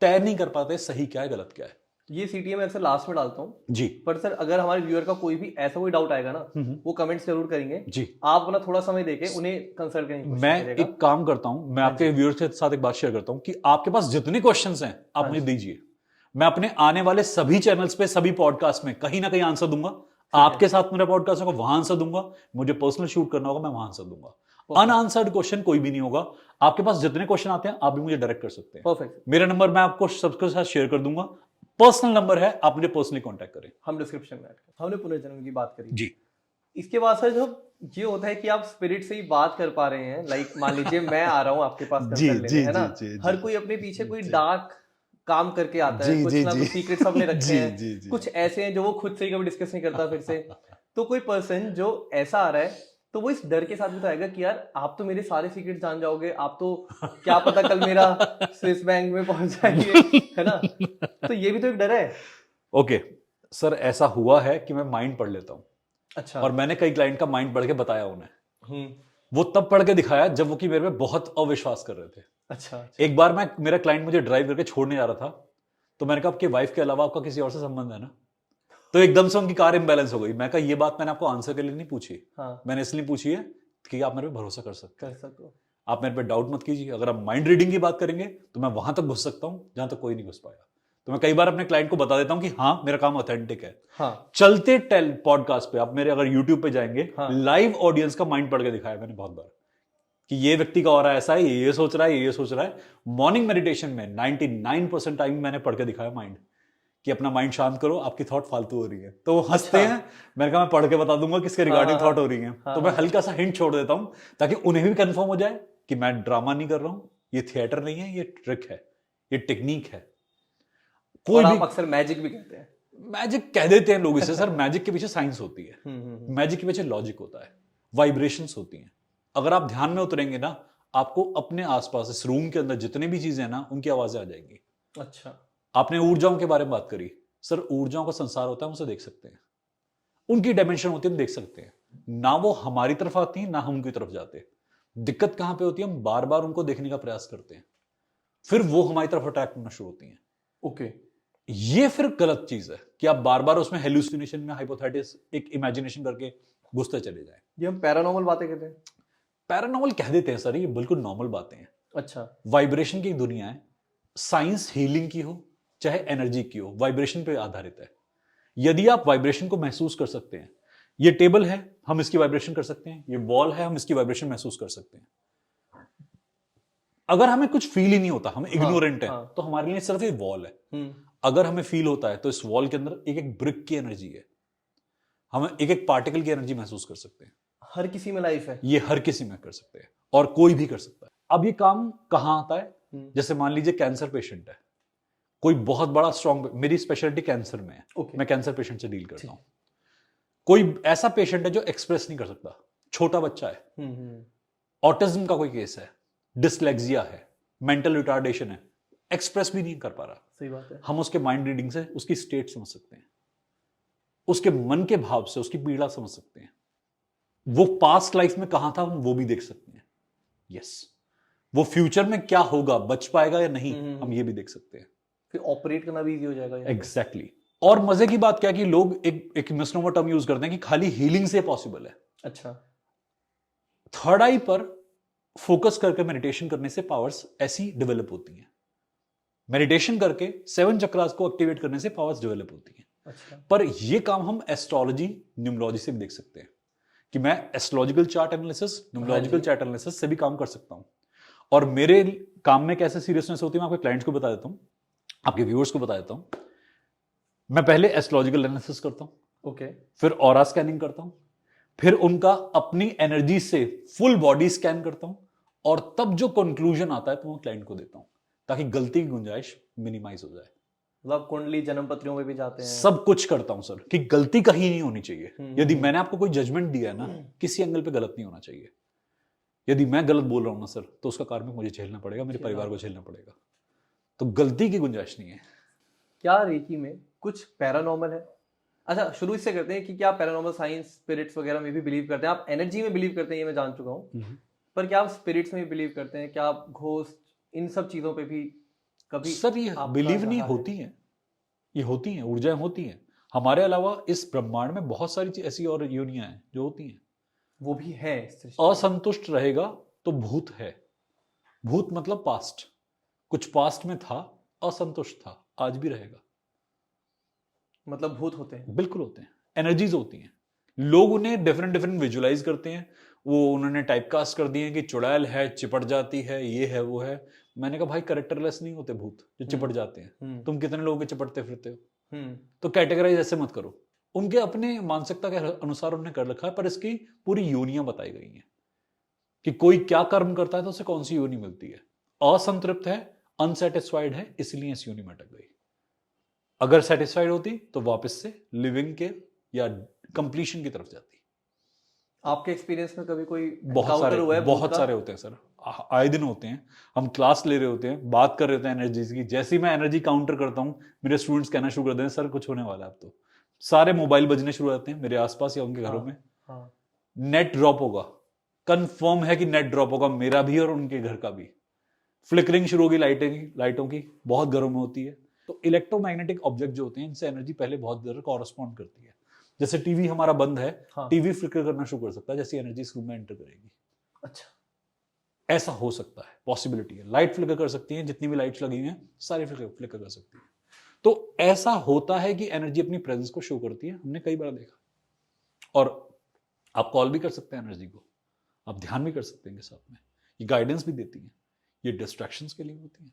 तय नहीं कर पाते सही क्या है गलत क्या है। ये सीटीएम मैं अक्सर लास्ट में डालता हूँ जी। पर सर अगर हमारे व्यूअर का कोई भी ऐसा कोई डाउट आएगा ना, वो कमेंट्स जरूर करेंगे जी। आप अपना थोड़ा समय देके उन्हें कंसल्ट करेंगे। मैं एक काम करता हूं, मैं आपके व्यूअर्स के साथ एक बात शेयर करता हूं कि आपके पास जितने क्वेश्चंस हैं आप मुझे दीजिए। मैं अपने आने वाले सभी चैनल्स पे, सभी पॉडकास्ट में कहीं ना कहीं आंसर दूंगा। आपके साथ मेरा पॉडकास्ट होगा, वहां आंसर दूंगा। मुझे पर्सनल शूट करना होगा, मैं वहां आंसर दूंगा। अनआंसर्ड क्वेश्चन कोई भी नहीं होगा। आपके पास जितने क्वेश्चन आते हैं आप भी मुझे डायरेक्ट कर सकते हैं। परफेक्ट। मेरा नंबर मैं आपको सबके साथ शेयर कर दूंगा, पर्सनल नंबर है, आप मुझे पर्सनली कांटेक्ट करें। हम डिस्क्रिप्शन में ऐड करें। हमने पुनर्जन्म की बात करी जी। इसके बाद सर जब ये होता है कि आप स्पिरिट से ही बात कर पा रहे हैं, लाइक मान लीजिए मैं आ रहा हूँ आपके पास कंसल्ट लेने, है ना, हर कोई अपने पीछे कोई डार्क काम करके आता है, कुछ ना कुछ सीक्रेट्स अपने रखे हैं, कुछ ऐसे हैं जो वो खुद से ही कभी डिस्कस नहीं करता फिर से। तो कोई पर्सन जो ऐसा आ रहा है तो वो इस डर के साथ भी तो आएगा कि यार आप तो मेरे सारे सीक्रेट जान जाओगे, आप तो क्या पता कल मेरा स्विस बैंक में पहुंच जाएंगे, है ना? तो ये भी तो एक डर है। ओके सर, ऐसा हुआ है कि मैं माइंड पढ़ लेता हूँ। अच्छा। और मैंने कई क्लाइंट का माइंड पढ़ के बताया उन्हें। हम्म। वो तब पढ़ के दिखाया जब वो कि मेरे पे बहुत अविश्वास कर रहे थे। अच्छा। एक बार मेरा क्लाइंट मुझे ड्राइव करके छोड़ने जा रहा था, तो मैंने कहा आपकी वाइफ के अलावा आपका किसी और से संबंध है ना? तो एकदम से उनकी कार इम्बैलेंस हो गई। मैं कहा ये बात मैंने आपको आंसर के लिए नहीं पूछी। हाँ। मैंने इसलिए पूछी है कि आप मेरे पे भरोसा कर सको, आप मेरे पे डाउट मत कीजिए। अगर आप माइंड रीडिंग की बात करेंगे तो मैं वहां तक घुस सकता हूं जहां तक कोई नहीं घुस पाया। तो मैं कई बार अपने क्लाइंट को बता देता हूं कि हाँ मेरा काम ऑथेंटिक है। हाँ। चलते पॉडकास्ट पे आप मेरे अगर यूट्यूब पे जाएंगे, हाँ। लाइव ऑडियंस का माइंड पढ़ के दिखाया मैंने बहुत बार कि ये व्यक्ति का और ऐसा है, ये सोच रहा है, ये सोच रहा है। मॉर्निंग मेडिटेशन में 99% टाइम मैंने पढ़ के दिखाया माइंड, कि अपना माइंड शांत करो, आपकी थॉट फालतू हो रही है। तो वो हंसते हैं। मैंने कहा मैं पढ़ के बता दूंगा किसके रिगार्डिंग थॉट हो रही है। तो मैं हल्का सा हिंट छोड़ देता हूं ताकि उन्हें भी कंफर्म हो जाए कि मैं ड्रामा नहीं कर रहा हूं, ये थिएटर नहीं है, ये ट्रिक है, ये टेक्निक है। कोई भी अक्सर मैजिक भी कहते हैं। मैजिक कह देते हैं लोग इसे सर। मैजिक के पीछे साइंस होती है, मैजिक के पीछे लॉजिक होता है, वाइब्रेशंस होती हैं। अगर आप ध्यान में उतरेंगे ना, आपको अपने आसपास इस रूम के अंदर जितने भी चीजें हैं ना, उनकी आवाजें आ जाएंगी। अच्छा। आपने ऊर्जाओं के बारे में बात करी सर, ऊर्जाओं का संसार होता है, हम उसे देख सकते हैं। उनकी डायमेंशन होती है, हम देख सकते हैं। ना वो हमारी तरफ आती है ना हम उनकी तरफ जाते। दिक्कत कहां पे होती है? हम बार बार उनको देखने का प्रयास करते हैं, फिर वो हमारी तरफ अट्रैक्ट होना शुरू होती हैं। ओके। ये फिर गलत चीज है कि आप बार बार उसमें हेलुसिनेशन में, हाइपोथेटिस, एक इमेजिनेशन करके घुसते चले जाएं। ये हम पैरानॉर्मल बातें कहते हैं। पैरानॉर्मल कह देते हैं सर, ये बिल्कुल नॉर्मल बातें हैं। अच्छा। वाइब्रेशन की दुनिया है। साइंस हीलिंग की हो चाहे एनर्जी की हो, वाइब्रेशन पे आधारित है। यदि आप वाइब्रेशन को महसूस कर सकते हैं, ये टेबल है, हम इसकी वाइब्रेशन कर सकते हैं, ये वॉल है, हम इसकी वाइब्रेशन महसूस कर सकते हैं। अगर हमें कुछ फील ही नहीं होता, हम इग्नोरेंट हैं, तो हमारे लिए सिर्फ ये वॉल है। अगर हमें फील होता है तो इस वॉल के अंदर एक एक ब्रिक की एनर्जी है, हम एक एक पार्टिकल की एनर्जी महसूस कर सकते हैं। हर किसी में लाइफ है, ये हर किसी में कर सकते हैं और कोई भी कर सकता है। अब ये काम कहां आता है? जैसे मान लीजिए कैंसर पेशेंट है, कोई बहुत बड़ा स्ट्रॉन्ग, मेरी स्पेशलिटी कैंसर में है। मैं कैंसर पेशेंट से डील करता हूं। कोई ऐसा पेशेंट है जो एक्सप्रेस नहीं कर सकता, छोटा बच्चा है, ऑटिज्म का कोई केस है, डिसलेक्सिया है, मेंटल रिटार्डेशन है, एक्सप्रेस भी नहीं कर पा रहा। सही बात है। हम उसके माइंड रीडिंग से उसकी स्टेट समझ सकते हैं, उसके मन के भाव से उसकी पीड़ा समझ सकते हैं, वो पास्ट लाइफ में कहां था हम वो भी देख सकते हैं। यस, वो फ्यूचर में क्या होगा, बच पाएगा या नहीं, हम ये भी देख सकते हैं। फिर ऑपरेट करना भी इजी हो जाएगा। एग्जैक्टली। और मजे की बात क्या कि लोग एक मिसनोमर टर्म यूज करते हैं कि खाली हीलिंग से पॉसिबल है। अच्छा। थर्ड आई पर फोकस करके मेडिटेशन करने से पावर्स ऐसी डेवलप होती हैं। मेडिटेशन करके 7 चक्रास को एक्टिवेट करने से पावर्स डेवलप होती हैं। अच्छा। पर यह काम हम एस्ट्रोलॉजी, न्यूमरोलॉजी से भी देख सकते हैं कि मैं astrological chart analysis, numerological chart analysis से भी काम कर सकता हूं। और मेरे काम में कैसे सीरियसनेस होती है मैं आपके क्लाइंट्स को बता देता हूं, आपके व्यूअर्स को बता देता हूं। मैं पहले एस्ट्रोलॉजिकल एनालिसिस करता हूं, ओके, फिर ऑरा स्कैनिंग करता हूं, फिर उनका अपनी एनर्जी से फुल बॉडी स्कैन करता हूं, और तब जो कंक्लूजन आता है तो मैं क्लाइंट को देता हूं ताकि गलती की गुंजाइश मिनिमाइज हो जाए। मतलब कुंडली, जन्म पत्रियों में भी जाते हैं, सब कुछ करता हूं सर कि गलती कहीं नहीं होनी चाहिए। यदि मैंने आपको कोई जजमेंट दिया है ना, किसी एंगल पे गलत नहीं होना चाहिए। यदि मैं गलत बोल रहा हूं ना सर, तो उसका कार्मिक मुझे झेलना पड़ेगा, मेरे परिवार को झेलना पड़ेगा। तो गलती की गुंजाइश नहीं है। क्या रेकी में कुछ पैरानॉर्मल है? अच्छा, शुरू इससे करते हैं कि क्या पैरानॉर्मल साइंस, स्पिरिट्स वगैरह में भी बिलीव करते हैं? आप एनर्जी में बिलीव करते हैं ये मैं जान चुका हूँ, पर क्या आप स्पिरिट्स में भी बिलीव करते हैं? क्या आप घोस्ट, इन सब चीजों पे भी कभी? सर ये बिलीव नहीं होती है, ये होती हैं, ऊर्जाएं होती हैं। हमारे अलावा इस ब्रह्मांड में बहुत सारी ऐसी और योनियां हैं जो होती हैं, वो भी है। असंतुष्ट रहेगा तो भूत है। भूत मतलब पास्ट, कुछ पास्ट में था, असंतुष्ट था, आज भी रहेगा। मतलब भूत होते हैं? बिल्कुल होते हैं, एनर्जीज होती हैं। लोग उन्हें डिफरेंट डिफरेंट विजुलाइज करते हैं, वो उन्होंने टाइपकास्ट कर दिए कि चुड़ैल है, चिपट जाती है, ये है वो है। मैंने कहा भाई कैरेक्टरलेस नहीं होते भूत जो चिपट जाते हैं। तुम कितने लोगों के चिपटते फिरते हो? तो कैटेगराइज ऐसे मत करो। उनके अपने मानसिकता के अनुसार उन्होंने कर रखा है, पर इसकी पूरी योनियां बताई गई हैं कि कोई क्या कर्म करता है तो उसे कौन सी योनि मिलती है। असंतृप्त है, अनसेटिस्फाइड है, इसलिए इस योनि में अटक गई। अगर सेटिस्फाइड होती तो वापस से लिविंग के या कंप्लीशन की तरफ जाती। आपके एक्सपीरियंस में कभी कोई बहुत सारे हुआ है बहुत सारे होते हैं सर, आए दिन होते हैं। हम क्लास ले रहे होते हैं, बात कर रहे होते हैं एनर्जी की, जैसे ही मैं एनर्जी काउंटर करता हूँ मेरे स्टूडेंट्स कहना शुरू कर देते हैं सर कुछ होने वाला है अब तो। सारे मोबाइल बजने शुरू हो जाते हैं मेरे आसपास या उनके घरों में। नेट ड्रॉप होगा, कंफर्म है कि नेट ड्रॉप होगा, मेरा भी और उनके घर का भी। फ्लिकरिंग शुरू होगी लाइटों की, बहुत घरों में होती है। तो इलेक्ट्रोमैग्नेटिक ऑब्जेक्ट जो होते हैं इनसे एनर्जी पहले बहुत देर कॉरेस्पॉन्ड करती है। जैसे टीवी हमारा बंद है, टीवी फ्लिकर करना शुरू कर सकता है जैसे एनर्जी इस रूम में एंटर करेगी। अच्छा, ऐसा हो सकता है, पॉसिबिलिटी है। लाइट फ्लिकर कर सकती है, जितनी भी लाइट्स लगी हुई हैं सारी फ्लिकर कर सकती है। तो ऐसा होता है कि एनर्जी अपनी प्रेजेंस को शो करती है, हमने कई बार देखा। और आप कॉल भी कर सकते हैं एनर्जी को, आप ध्यान भी कर सकते हैं साथ में, ये गाइडेंस भी देती है, ये डिस्ट्रैक्शंस के लिए होती है।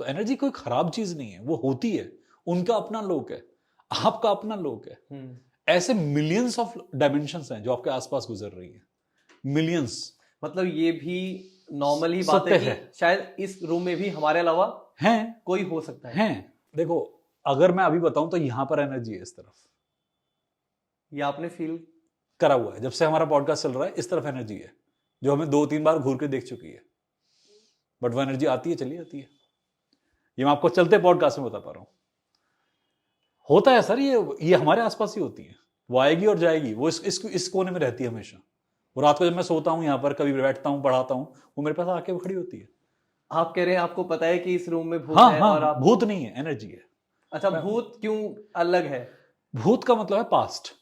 तो एनर्जी कोई खराब चीज नहीं है, वो होती है, उनका अपना लोक है, आपका अपना लोक है। ऐसे मिलियंस ऑफ डायमेंशंस हैं जो आपके आसपास गुजर रही है, मिलियंस। मतलब ये भी नॉर्मली बात है कि शायद इस रूम में भी हमारे अलावा हैं कोई हो सकता है। देखो, अगर मैं अभी बताऊं तो यहां पर एनर्जी है इस तरफ, ये आपने फील करा हुआ है जब से हमारा पॉडकास्ट चल रहा है। इस तरफ एनर्जी है जो हमें 2-3 बार घूर के देख चुकी है, बट वो एनर्जी आती है चली जाती है। ये मैं आपको चलते पॉडकास्ट में बता पा रहा हूं। होता है सर, ये हमारे आसपास ही होती है, वो आएगी और जाएगी, वो इस कोने में रहती है हमेशा। और रात को जब मैं सोता हूं यहाँ पर, कभी बैठता हूं पढ़ाता हूं, वो मेरे पास आके खड़ी होती है। आप कह रहे हैं आपको पता है कि इस रूम में भूत है? और आप भूत नहीं है, एनर्जी है। अच्छा, भूत क्यों अलग है? भूत का मतलब है पास्ट,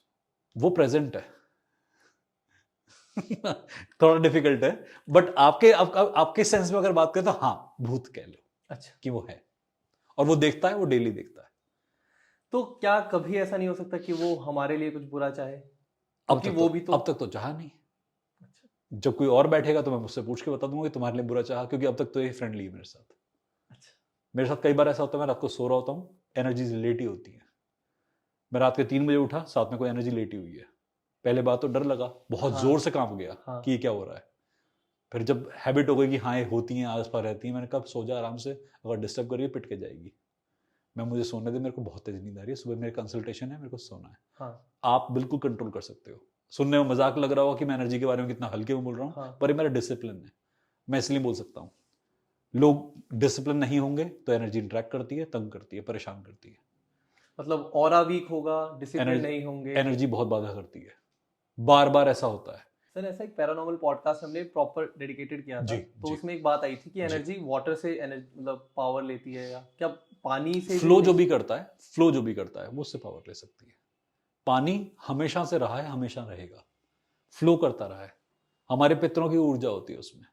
वो प्रेजेंट है। थोड़ा डिफिकल्ट है, बट आपके सेंस में अगर बात करें तो हाँ, भूत कह लो। अच्छा, कि वो है और वो देखता है, वो डेली देखता है। तो क्या कभी ऐसा नहीं हो सकता कि वो हमारे लिए कुछ बुरा चाहे? अब तक तो चाहा नहीं। अच्छा, जब कोई और बैठेगा तो मैं मुझसे पूछ के बता दूंगा कि तुम्हारे लिए बुरा चाहा, क्योंकि अब तक तो ये फ्रेंडली है मेरे साथ। अच्छा, मेरे साथ कई बार ऐसा होता है, मैं रात को सो रहा होता हूँ, एनर्जी लेटी होती है। मैं रात के 3 बजे उठा, साथ में कोई एनर्जी लेटी हुई है। पहले बात तो डर लगा, बहुत जोर से कांप गया कि ये क्या हो रहा है। फिर जब हैबिट हो गई कि हाँ ये होती हैं, आस पास रहती हैं, मैंने कब सो जा आराम से, अगर डिस्टर्ब करिए पिट के जाएगी। मैं मुझे सोने दे, मेरे को बहुत तेज नींद आ रही है, सुबह मेरे कंसल्टेशन है, मेरे को सोना है। हाँ। आप बिल्कुल कंट्रोल कर सकते हो। सुनने में मजाक लग रहा होगा कि मैं एनर्जी के बारे में कितना हल्के में बोल रहा हूँ, हाँ। पर ये मेरा डिसिप्लिन है, मैं इसलिए बोल सकता हूँ। लोग डिसिप्लिन नहीं होंगे तो एनर्जी इंटरेक्ट करती है, तंग करती है, परेशान करती है। मतलब ऑरा वीक होगा, डिसिप्लिन नहीं होंगे, एनर्जी बहुत बाधा करती है, बार बार ऐसा होता है। सर ऐसा एक पैरानॉर्मल पॉडकास्ट हमने प्रॉपर डेडिकेटेड किया था, तो उसमें एक बात आई थी कि एनर्जी वाटर से एनर्जी मतलब पावर लेती है, या क्या पानी से? फ्लो जो भी करता है वो उससे पावर ले सकती है। पानी हमेशा से रहा है, हमेशा रहेगा, फ्लो करता रहा है। हमारे पितरों की ऊर्जा होती है उसमें,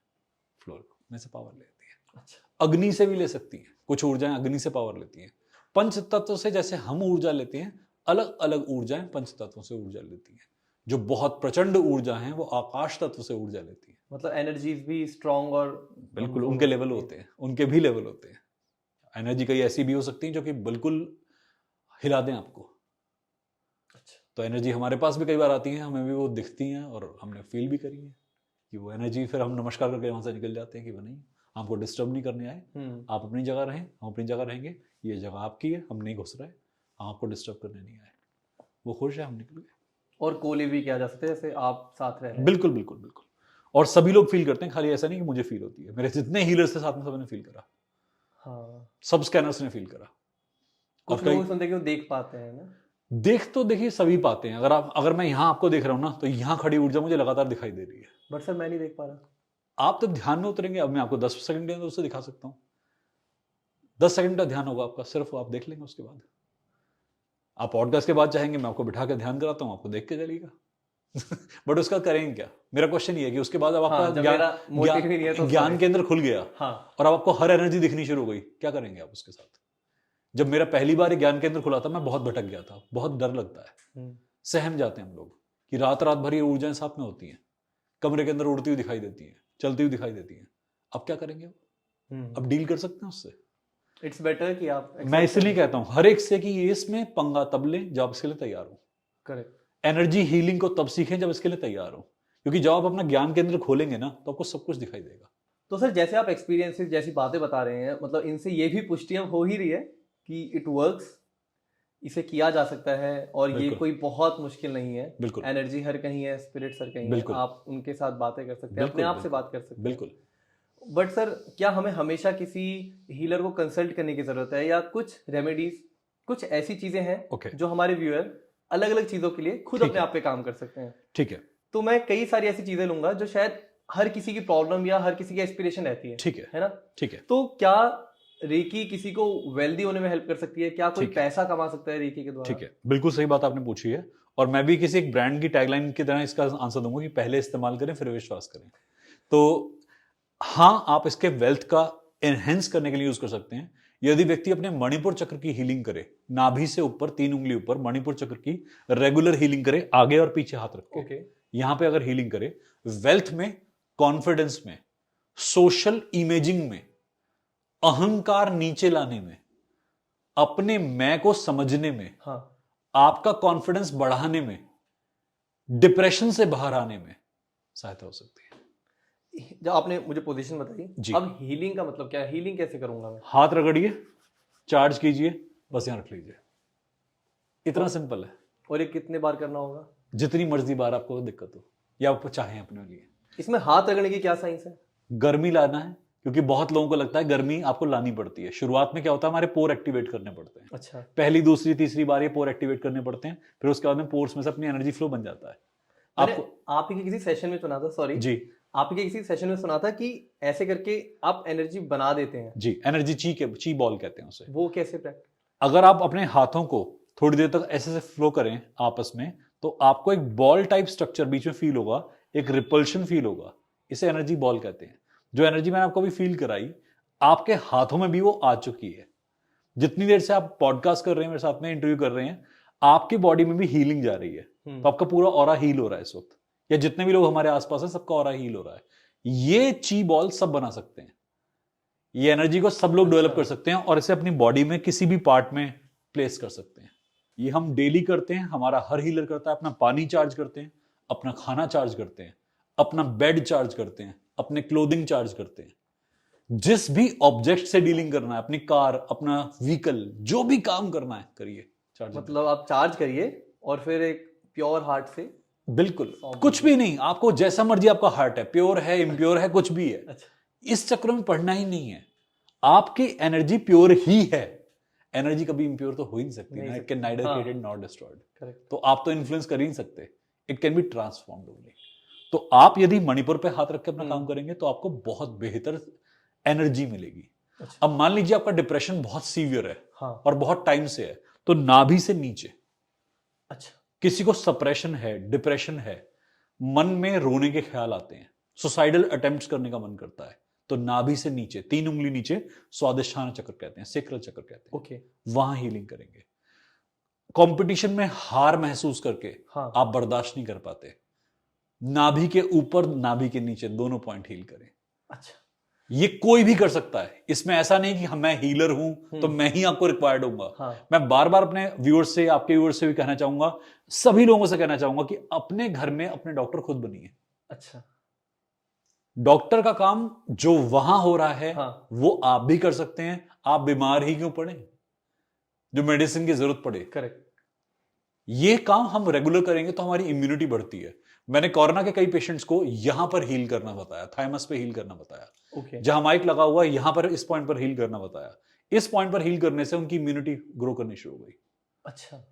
फ्लो में से पावर लेती है। अच्छा, अग्नि से भी ले सकती है, कुछ ऊर्जाएं अग्नि से पावर लेती हैं। पंच तत्व से जैसे हम ऊर्जा लेते हैं, अलग अलग ऊर्जाएं पंच तत्वों से ऊर्जा लेती हैं। जो बहुत प्रचंड ऊर्जा है वो आकाश तत्व से ऊर्जा लेती है। मतलब एनर्जीज भी स्ट्रॉन्ग और बिल्कुल उनके लेवल होते हैं, उनके भी लेवल होते हैं। एनर्जी कई ऐसी भी हो सकती है जो कि बिल्कुल हिला दें आपको। अच्छा, तो एनर्जी हमारे पास भी कई बार आती है, हमें भी वो दिखती हैं और हमने फील भी करी है कि वो एनर्जी, फिर हम नमस्कार करके वहां से निकल जाते हैं कि वो नहीं, हमको डिस्टर्ब नहीं करने आए, आप अपनी जगह रहें, हम अपनी जगह रहेंगे, ये जगह आपकी है, हम नहीं घुस रहे, हम आपको डिस्टर्ब करने नहीं आए। वो खुश है, हम निकल गए। और कोले भी किया जा सकते हैं जैसे आप साथ रह रहे हैं। बिल्कुल बिल्कुल बिल्कुल, और सभी लोग फील करते हैं, खाली ऐसा नहीं कि मुझे फील होती है, मेरे जितने हीलर्स थे साथ में सबने फील करा। हाँ, सब स्कैनर्स ने फील करा। कुछ लोग सुनते हैं कि वो देख पाते हैं ना? देख तो देखिए सभी पाते हैं। अगर मैं यहाँ आपको देख रहा हूँ ना, तो यहाँ खड़ी ऊर्जा मुझे लगातार दिखाई दे रही है, बट सर मैं नहीं देख पा रहा। आप तो ध्यान में उतरेंगे, अब मैं आपको 10 सेकंड के अंदर उससे दिखा सकता हूँ। 10 सेकंड का ध्यान होगा आपका, सिर्फ आप देख लेंगे। उसके बाद आप पॉडकास्ट के बाद चाहेंगे मैं आपको बिठा के ध्यान कराता हूँ, आपको देख के चलेगा। बट उसका करेंगे क्या? मेरा क्वेश्चन ये है कि उसके बाद अब आपका ज्ञान केंद्र खुल गया, हाँ, और अब आपको हर एनर्जी दिखनी शुरू हो गई, क्या करेंगे आप उसके साथ? जब मेरा पहली बार ज्ञान केंद्र खुला था, मैं बहुत भटक गया था, बहुत डर लगता है, सहम जाते हैं हम लोग कि रात रात भर ये ऊर्जाएं साथ में होती हैं, कमरे के अंदर उड़ती हुई दिखाई देती हैं, चलती हुई दिखाई देती हैं। अब क्या करेंगे? अब डील कर सकते हैं उससे। इट्स बेटर कि आप, मैं इसलिए कहता हूं हर एक से कि ये इसमें पंगा तब लें जब इसके लिए तैयार हो। करेक्ट। एनर्जी हीलिंग को तब सीखें जब इसके लिए तैयार हो, क्योंकि जब आप अपना ज्ञान केंद्र खोलेंगे ना, तो आपको सब कुछ दिखाई देगा। तो सर जैसे आप एक्सपीरियंसेस जैसी बातें बता रहे हैं, मतलब इनसे ये भी पुष्टि हो ही रही है कि इट वर्क्स, इसे किया जा सकता है और ये बिल्कुल। कोई बहुत मुश्किल नहीं है। बिल्कुल एनर्जी हर कहीं है, स्पिरिट्स हर कहीं है, बिल्कुल। आप उनके साथ बातें कर सकते हैं, बिल्कुल अपने आप से बिल्कुल बात कर सकते हैं। बिल्कुल। बट सर, क्या हमें हमेशा किसी हीलर को कंसल्ट करने की जरूरत है, या कुछ रेमेडीज, कुछ ऐसी चीजें हैं ओके जो हमारे व्यूअर अलग अलग चीजों के लिए खुद ठीक अपने है। आप पे काम कर सकते हैं? ठीक है तो मैं कई सारी ऐसी चीजें लूंगा जो शायद हर किसी की प्रॉब्लम या हर किसी की एस्पिरेशन रहती ठीक है है ना? ठीक है तो क्या रेकी किसी को वेल्दी होने में हेल्प कर सकती है? क्या कोई ठीक है। पैसा कमा सकता है रेकी के द्वारा? ठीक है, बिल्कुल सही बात आपने पूछी है। और मैं भी किसी एक ब्रांड की टैगलाइन की तरह इसका आंसर दूंगा कि पहले इस्तेमाल करें फिर विश्वास करें। तो हाँ, आप इसके वेल्थ का एनहेंस करने के लिए यूज कर सकते हैं। यदि व्यक्ति अपने मणिपुर चक्र की हीलिंग करे, नाभि से ऊपर 3 उंगली ऊपर मणिपुर चक्र की रेगुलर हीलिंग करे, आगे और पीछे हाथ रख के ओके। यहां पे अगर हीलिंग करे, वेल्थ में, कॉन्फिडेंस में, सोशल इमेजिंग में, अहंकार नीचे लाने में, अपने मैं को समझने में, हाँ। आपका कॉन्फिडेंस बढ़ाने में, डिप्रेशन से बाहर आने में सहायता हो सकती है। जब आपने मुझे पोजीशन बताई, जी। अब हीलिंग का मतलब क्या है? हीलिंग कैसे करूंगा मैं? हाथ रगड़िए, चार्ज कीजिए, बस यहां रख लीजिए, इतना सिंपल है। और ये कितने बार करना होगा? जितनी मर्जी बार आपको दिक्कत हो या आप चाहें अपने लिए। इसमें हाथ रगड़ने की क्या साइंस है? गर्मी लाना है, क्योंकि बहुत लोगों को लगता है गर्मी आपको लानी पड़ती है। शुरुआत में क्या होता है, हमारे पोर एक्टिवेट करने पड़ते हैं। अच्छा। पहली दूसरी तीसरी बार ये पोर एक्टिवेट करने पड़ते हैं, फिर उसके बाद में पोर्स में से अपनी एनर्जी फ्लो बन जाता है। आपको आप ही के किसी सेशन में सुना था, सॉरी जी आप ही के किसी सेशन में सुना था कि ऐसे करके आप एनर्जी बना देते हैं। जी, एनर्जी ची बॉल कहते हैं उसे। वो कैसे प्रैक्टिस? अगर आप अपने हाथों को थोड़ी देर तक ऐसे से फ्लो करें आपस में, तो आपको एक बॉल टाइप स्ट्रक्चर बीच में फील होगा, एक रिपल्शन फील होगा। इसे एनर्जी बॉल कहते हैं। जो एनर्जी मैंने आपको अभी फील कराई, आपके हाथों में भी वो आ चुकी है। जितनी देर से आप पॉडकास्ट कर रहे हैं, मेरे साथ में इंटरव्यू कर रहे हैं, आपकी बॉडी में भी हीलिंग जा रही है। तो आपका पूरा ऑरा हील हो रहा है इस वक्त, या जितने भी लोग हमारे आसपास है सबका ऑरा हील हो रहा है। ये ची बॉल सब बना सकते हैं, ये एनर्जी को सब लोग डेवलप कर सकते हैं और इसे अपनी बॉडी में किसी भी पार्ट में प्लेस कर सकते हैं। ये हम डेली करते हैं, हमारा हर हीलर करता है। अपना पानी चार्ज करते हैं, अपना खाना चार्ज करते हैं, अपना बेड चार्ज करते हैं, अपने क्लोथिंग चार्ज करते हैं। जिस भी ऑब्जेक्ट से डीलिंग करना है, अपनी कार, अपना व्हीकल, जो भी काम करना है करिए चार्ज। मतलब आप चार्ज करिए और फिर एक प्योर हार्ट से। बिल्कुल, कुछ भी नहीं, आपको जैसा मर्जी आपका हार्ट है, प्योर है, इम्प्योर है, कुछ भी है। अच्छा। इस चक्र में पढ़ना ही नहीं है। आपकी एनर्जी प्योर ही है। एनर्जी कभी इम्प्योर तो हो ही नहीं सकती ना। It can neither created not destroyed. तो आप तो इन्फ्लुएंस कर ही नहीं सकते। It can be transformed only. तो आप यदि मणिपुर पे हाथ रख के अपना काम करेंगे तो आपको बहुत बेहतर एनर्जी मिलेगी। अच्छा। अब मान लीजिए आपका डिप्रेशन बहुत सीवियर है। हाँ। और बहुत टाइम से है, तो नाभि से नीचे। अच्छा। किसी को सप्रेशन है, डिप्रेशन है, मन में रोने के ख्याल आते हैं, सुसाइडल अटेम्प्ट्स करने का मन करता है, तो नाभि से नीचे 3 उंगली नीचे स्वादिष्ठान चक्र कहते हैं, सेक्रल चक्र कहते हैं। ओके। वहां हीलिंग करेंगे। कंपटीशन में हार महसूस करके हाँ। आप बर्दाश्त नहीं कर पाते, नाभि के ऊपर नाभि के नीचे दोनों पॉइंट हील करें। अच्छा। ये कोई भी कर सकता है। इसमें ऐसा नहीं कि मैं हीलर हूं तो मैं ही आपको रिक्वायर्ड होऊंगा। हाँ। मैं बार बार अपने व्यूअर्स से, आपके व्यूअर्स से भी कहना चाहूंगा, सभी लोगों से कहना चाहूंगा कि अपने घर में अपने डॉक्टर खुद बनिए। अच्छा। डॉक्टर का काम जो वहां हो रहा है हाँ। वो आप भी कर सकते हैं। आप बीमार ही क्यों पड़े जो मेडिसिन की जरूरत पड़े। करेक्ट। ये काम हम रेगुलर करेंगे तो हमारी इम्यूनिटी बढ़ती है। मैंने कोरोना के कई पेशेंट्स को यहां पर हील करना बताया, थाइमस पे हील करना बताया। Okay. जहां माइक लगा हुआ है यहां पर इस पॉइंट पर हील करना बताया। इस पॉइंट पर हील करने से उनकी इम्यूनिटी ग्रो करनी शुरू हो गई। अच्छा।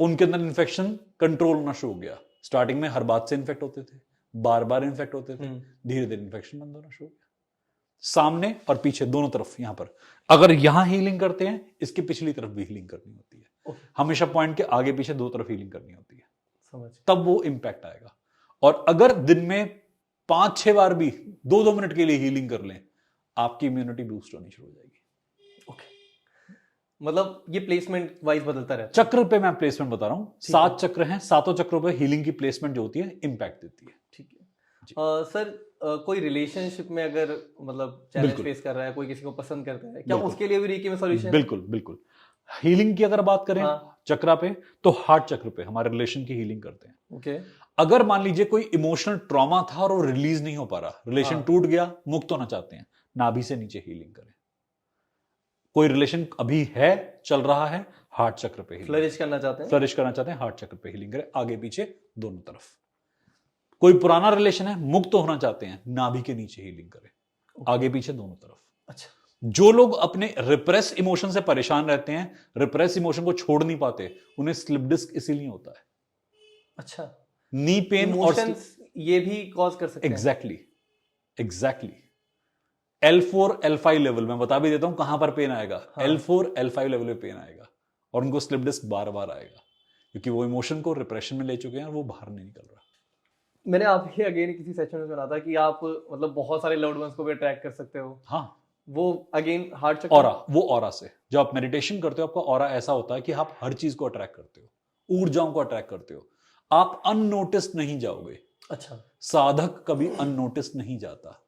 उनके अंदर इन्फेक्शन कंट्रोल होना शुरू हो गया। स्टार्टिंग में हर बात से इन्फेक्ट होते थे, बार बार इन्फेक्ट होते थे, धीरे धीरे इन्फेक्शन बंद होना शुरू हो गया। सामने और पीछे दोनों तरफ। यहां पर अगर यहां हीलिंग करते हैं, इसकी पिछली तरफ भी हीलिंग करनी होती है। Okay. हमेशा पॉइंट के आगे पीछे दो तरफ हीलिंग करनी होती है। समझ। तब वो इंपैक्ट आएगा। और अगर दिन में 5-6 बार भी 2-2 मिनट के लिए हीलिंग कर लें, आपकी इम्यूनिटी बूस्ट होनी शुरू हो जाएगी। ओके। मतलब ये प्लेसमेंट वाइज बदलता रहता है। चक्र पे मैं प्लेसमेंट बता रहा हूं। 7 चक्र हैं, 7 चक्रों पे हीलिंग की प्लेसमेंट जो होती है इंपैक्ट देती है। ठीक है। सर, कोई रिलेशनशिप में अगर मतलब चैलेंज फेस कर रहा है, कोई किसी को पसंद करता है, क्या उसके लिए भी रेकी में सॉल्यूशन? बिल्कुल बिल्कुल। हीलिंग की अगर बात करें चक्रा पे, तो हार्ट चक्र पे हमारे रिलेशन की हीलिंग करते हैं। ओके। अगर मान लीजिए कोई इमोशनल ट्रॉमा था और वो रिलीज नहीं हो पा रहा, रिलेशन टूट गया, मुक्त होना चाहते हैं, नाभि से नीचे हीलिंग करें। कोई रिलेशन अभी है, चल रहा है, हार्ट चक्र पे हीलिंग, फ्लरिश करना चाहते हैं, फ्लरिश करना चाहते हैं, हार्ट चक्र पे हीलिंग करें, आगे पीछे दोनों तरफ। कोई पुराना रिलेशन है, मुक्त होना चाहते हैं, नाभि के नीचे हीलिंग करें, आगे पीछे दोनों तरफ। अच्छा, जो लोग अपने रिप्रेस इमोशन से परेशान रहते हैं, रिप्रेस इमोशन को छोड़ नहीं पाते, उन्हें स्लिप डिस्क इसीलिए होता है। अच्छा, नी पेन और ये भी कॉज कर सकते हैं। एग्जैक्टली L4 L5 लेवल में बता भी देता हूं कहां पर पेन आएगा। हाँ। L4 L5 लेवल में पेन आएगा और उनको स्लिप डिस्क बार बार आएगा, क्योंकि वो इमोशन को रिप्रेशन में ले चुके हैं और वो बाहर नहीं निकल रहा। मैंने आपके अगेन किसी सेशन में सुना था कि आप मतलब बहुत सारे लव्ड वंस को भी अट्रैक्ट कर सकते हो। हाँ, वो अगेन हार्ट चक्र, ऑरा, वो ऑरा से जब आप मेडिटेशन करते हो, आपका ऑरा ऐसा होता है कि आप हर चीज को अट्रैक्ट करते हो, ऊर्जाओं को अट्रैक्ट करते हो, आप अननोटिस्ड नहीं जाओगे। अच्छा, साधक कभी अननोटिस्ड नहीं जाता।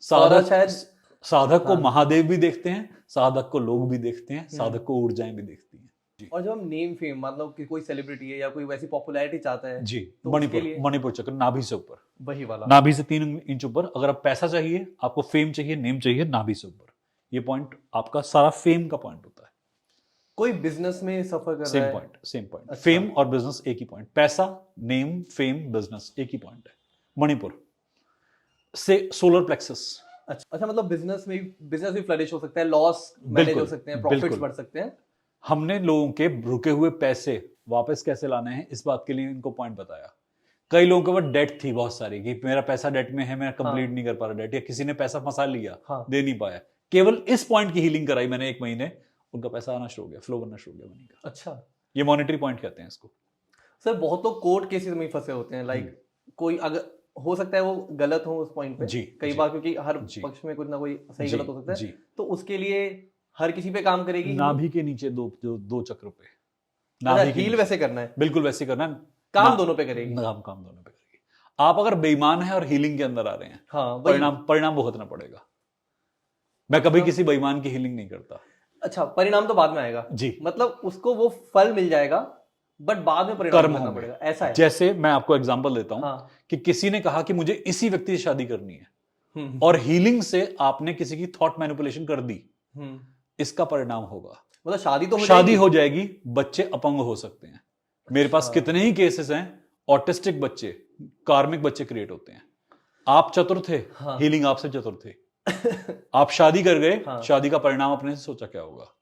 साधक को महादेव भी देखते हैं, साधक को लोग भी देखते हैं, साधक को ऊर्जाएं भी देखती हैं। और जब हम नेम फेम, मतलब कि कोई सेलिब्रिटी है या कोई वैसी पॉपुलैरिटी चाहता है जी, तो मणिपुर चक्र, नाभि से ऊपर, वही वाला, नाभि से 3 इंच ऊपर। अगर आप पैसा चाहिए, आपको फेम चाहिए, नेम चाहिए, नाभि से ऊपर, ये पॉइंट आपका सारा फेम का पॉइंट होता है। कोई बिजनेस में सफर कर रहा है, सेम पॉइंट। फेम और बिजनेस एक ही पॉइंट, पैसा, नेम, फेम, बिजनेस एक ही पॉइंट है। मणिपुर से सोलर प्लेक्सस। अच्छा, मतलब बिजनेस भी फ्लरिश हो सकता है, लॉस मैनेज हो सकते हैं, प्रॉफिट्स बढ़ सकते हैं। हमने लोगों के रुके हुए पैसे वापस कैसे लाने हैं, इस बात के लिए इनको पॉइंट बताया। कई लोगों के पास डेट थी बहुत सारी, कि मेरा पैसा डेट में है, मैं कंप्लीट नहीं कर पा रहा डेट, या किसी ने पैसा फंसा लिया, दे नहीं पाया। केवल इस पॉइंट की हीलिंग कराई मैंने 1 महीने, उनका पैसा आना शुरू हो गया, फ्लो बनना शुरू हो गया मनी का। अच्छा, ये मॉनेटरी पॉइंट कहते हैं इसको। सर बहुत लोग कोर्ट केसेस में फंसे होते हैं, लाइक कोई अगर हो सकता है वो गलत हो उस पॉइंट पे, जी, कई बार, क्योंकि हर पक्ष में कुछ ना कोई सही गलत हो सकता है, तो उसके लिए हर किसी पे काम करेगी। नाभि के नीचे दो चक्र पे, नाभि हील वैसे करना है, बिल्कुल वैसे करना है, काम दोनों पे करेगी, काम दोनों पे करेगी। आप अगर बेईमान है और हीलिंग के अंदर आ रहे हैं, हाँ, परिणाम भुगतना पड़ेगा। मैं कभी किसी बेईमान की हीलिंग नहीं करता। अच्छा, परिणाम तो बाद में आएगा जी, मतलब उसको वो फल मिल जाएगा, बट बाद में परिणाम करना पड़ेगा, ऐसा है। जैसे मैं आपको एग्जांपल देता हूं, हाँ, कि किसी ने कहा कि मुझे इसी व्यक्ति से शादी करनी है, और हीलिंग से आपने किसी की थॉट मैनिपुलेशन कर दी, इसका परिणाम होगा, मतलब शादी हो जाएगी, बच्चे अपंग हो सकते हैं। मेरे पास कितने ही केसेस हैं, ऑटिस्टिक बच्चे, कार्मिक बच्चे क्रिएट होते हैं। आप चतुर थे, हाँ, हीलिंग आपसे चतुर थे। आप शादी कर गए, हाँ, शादी का परिणाम अपने से सोचा क्या होगा,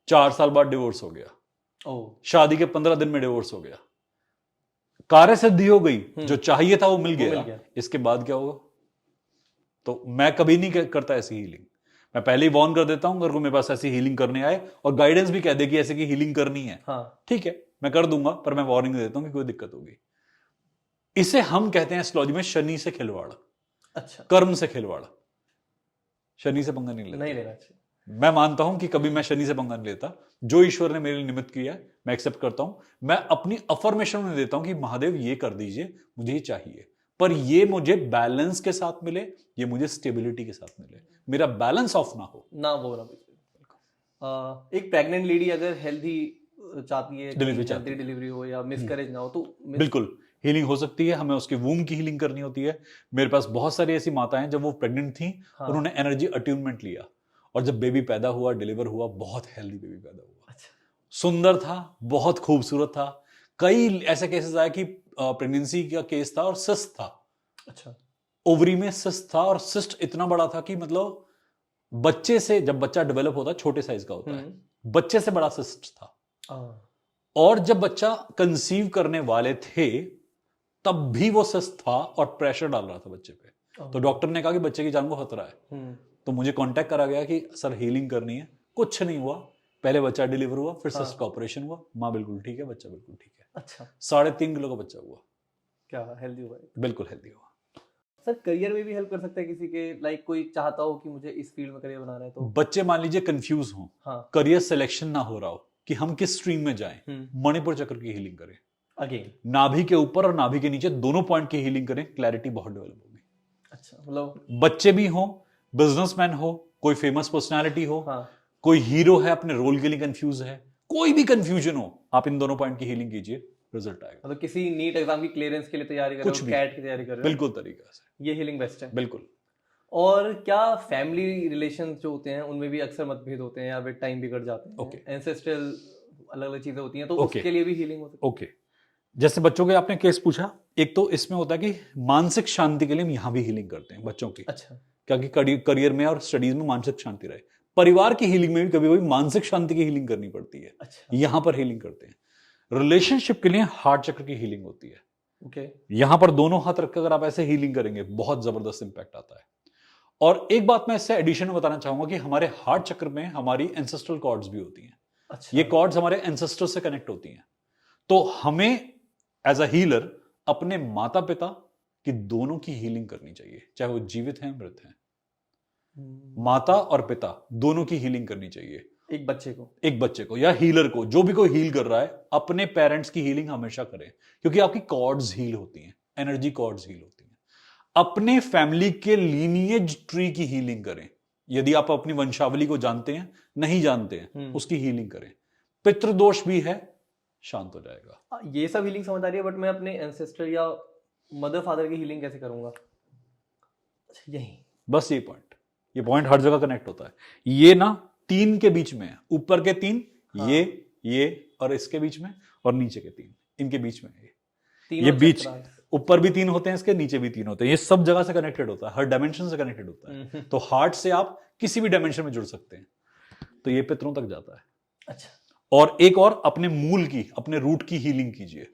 4 साल बाद डिवोर्स हो गया, शादी के 15 दिन में डिवोर्स हो गया, कार्य सिद्धि हो गई, जो चाहिए था वो मिल गया, इसके बाद क्या होगा? तो मैं कभी नहीं करता ऐसी हीलिंग। मैं पहले ही वॉर्न कर देता हूं, अगर कोई मेरे पास ऐसी हीलिंग करने आए और गाइडेंस भी कह दे कि ऐसे की हीलिंग करनी है, हाँ, ठीक है, मैं कर दूंगा, पर मैं वार्निंग देता हूं कि कोई दिक्कत होगी। इसे हम कहते हैं एस्ट्रोलॉजी में शनि से खिलवाड़। अच्छा, कर्म से खिलवाड़। शनि से पंगा नहीं लेना चाहिए। मैं मानता हूं कि कभी मैं शनि से पंगा नहीं लेता। जो ईश्वर ने मेरे लिए निमित्त किया है, मैं एक्सेप्ट करता हूं। मैं अपनी अफर्मेशन में देता हूं कि महादेव ये कर दीजिए, मुझे ये चाहिए, पर ये मुझे बैलेंस के साथ मिले, ये मुझे स्टेबिलिटी के साथ मिले, मेरा बैलेंस ऑफ ना हो ना वो ना। एक प्रेग्नेंट लेडी अगर हेल्दी चाहती है, डिलीवरी हो या मिसकैरेज ना हो, तो बिल्कुल हीलिंग हो सकती है। हमें उसके वूम की हीलिंग करनी होती है। मेरे पास बहुत सारी ऐसी माताएं, जब वो प्रेग्नेंट थी, हाँ, उन्होंने एनर्जी अट्यूनमेंट लिया, और जब बेबी पैदा हुआ, डिलीवर हुआ, बहुत हेल्दी बेबी पैदा हुआ। अच्छा, सुंदर था, बहुत खूबसूरत था। कई ऐसे केसेस आए कि प्रेगनेंसी का केस था और सिस्ट था। अच्छा, ओवरी में सिस्ट था, और सिस्ट इतना बड़ा था कि मतलब बच्चे से, जब बच्चा डेवलप होता है छोटे साइज का होता है, बच्चे से बड़ा सिस्ट था। और जब बच्चा कंसीव करने वाले थे, तब भी वो सिस्ट था और प्रेशर डाल रहा था बच्चे पे। तो डॉक्टर ने कहा कि बच्चे की जान को खतरा है। तो मुझे कांटेक्ट करा गया कि सर हीलिंग करनी है। कुछ नहीं हुआ, पहले बच्चा डिलीवर हुआ, फिर सिस्ट का ऑपरेशन हुआ, माँ बिल्कुल ठीक है, बच्चा बिल्कुल ठीक है। अच्छा, 3.5 किलो का बच्चा हुआ। क्या हेल्दी हुआ? बिल्कुल हेल्दी हुआ। सर करियर में भी हेल्प कर सकता है किसी के, लाइक कोई चाहता हो कि मुझे इस फील्ड में करियर बनाना है, तो बच्चे मान लीजिए कंफ्यूज हो, हाँ, करियर सिलेक्शन ना हो रहा हो कि हम किस स्ट्रीम में जाएं, मणिपुर चक्र की हीलिंग करें। अगेन नाभि के ऊपर और नाभि के नीचे दोनों पॉइंट की हीलिंग करें, क्लैरिटी बहुत डेवलप होगी। अच्छा, मतलब बच्चे भी हो, बिजनेसमैन हो, कोई फेमस पर्सनालिटी हो, हाँ, कोई हीरो है, अपने रोल के लिए कंफ्यूज है, कोई भी कंफ्यूजन हो, आप इन दोनों पॉइंट की हीलिंग कीजिए, रिजल्ट आएगा। मतलब किसी नीट एग्जाम की क्लियरेंस के लिए तैयारी कर रहे हो, कैट की तैयारी कर रहे हो, बिल्कुल तरीका से ये हीलिंग बेस्ट है। बिल्कुल। और क्या फैमिली रिलेशन जो होते हैं उनमें भी अक्सर मतभेद होते हैं या विद टाइम बिगड़ जाते हैं? ओके एंसेस्ट्रल अलग अलग चीजें होती हैं, तो ओके उसके लिए भी हीलिंग हो सकती ओके जैसे बच्चों के आपने केस पूछा, एक तो इसमें होता है कि मानसिक शांति के लिए हम यहाँ भी हीलिंग करते हैं बच्चों की, है? अच्छा। क्योंकि करियर में और स्टडीज में मानसिक शांति रहे। परिवार की हीलिंग में भी कभी कभी मानसिक शांति की हीलिंग करनी पड़ती है, अच्छा। यहां पर हीलिंग करते हैं। रिलेशनशिप के लिए हार्ट चक्र की हीलिंग होती है। ओके। यहां पर दोनों हाथ रखकर अगर आप ऐसे हीलिंग करेंगे बहुत जबरदस्त इंपैक्ट आता है। और एक बात मैं इससे एडिशन में बताना चाहूंगा कि हमारे हार्ट चक्र में हमारी एंसेस्ट्रल कॉर्ड्स भी होती हैं। अच्छा। ये कॉर्ड्स हमारे एंसेस्टर से कनेक्ट होती हैं। तो हमें एज अ हीलर अपने माता पिता की दोनों की हीलिंग करनी चाहिए, चाहे वो जीवित हैं मृत हैं। माता और पिता दोनों की हीलिंग करनी चाहिए। एक बच्चे को या हीलर को, जो भी कोई हील कर रहा है, अपने पेरेंट्स की हीलिंग हमेशा करें, क्योंकि आपकी कॉर्ड्स हील होती हैं, एनर्जी कॉर्ड्स हील होती हैं। अपने फैमिली के लीनिएज ट्री की हीलिंग करें। यदि आप अपनी वंशावली को जानते हैं, नहीं जानते हैं, उसकी हीलिंग करें। पितृदोष भी है, शांत हो जाएगा। ये सब हीलिंग समझ आ रही है, बट मैं अपने एंसेस्टर या मदर फादर की हीलिंग कैसे करूंगा? अच्छा, यही बस ये पॉइंट हर जगह कनेक्ट होता है। ये ना 3 के बीच में है, ऊपर के 3, हाँ। ये और इसके बीच में, और नीचे के 3, इनके बीच में है। ये तीनों बीच, चक्रास। ऊपर भी 3 होते हैं, इसके नीचे भी 3 होते हैं। ये सब जगह से कनेक्टेड होता है, हर डायमेंशन से कनेक्टेड होता है। तो हार्ट से आप किसी भी डायमेंशन में जुड़ सकते हैं। तो ये पितरों तक जाता है। अच्छा। और एक और, अपने मूल की, अपने रूट की हीलिंग कीजिए।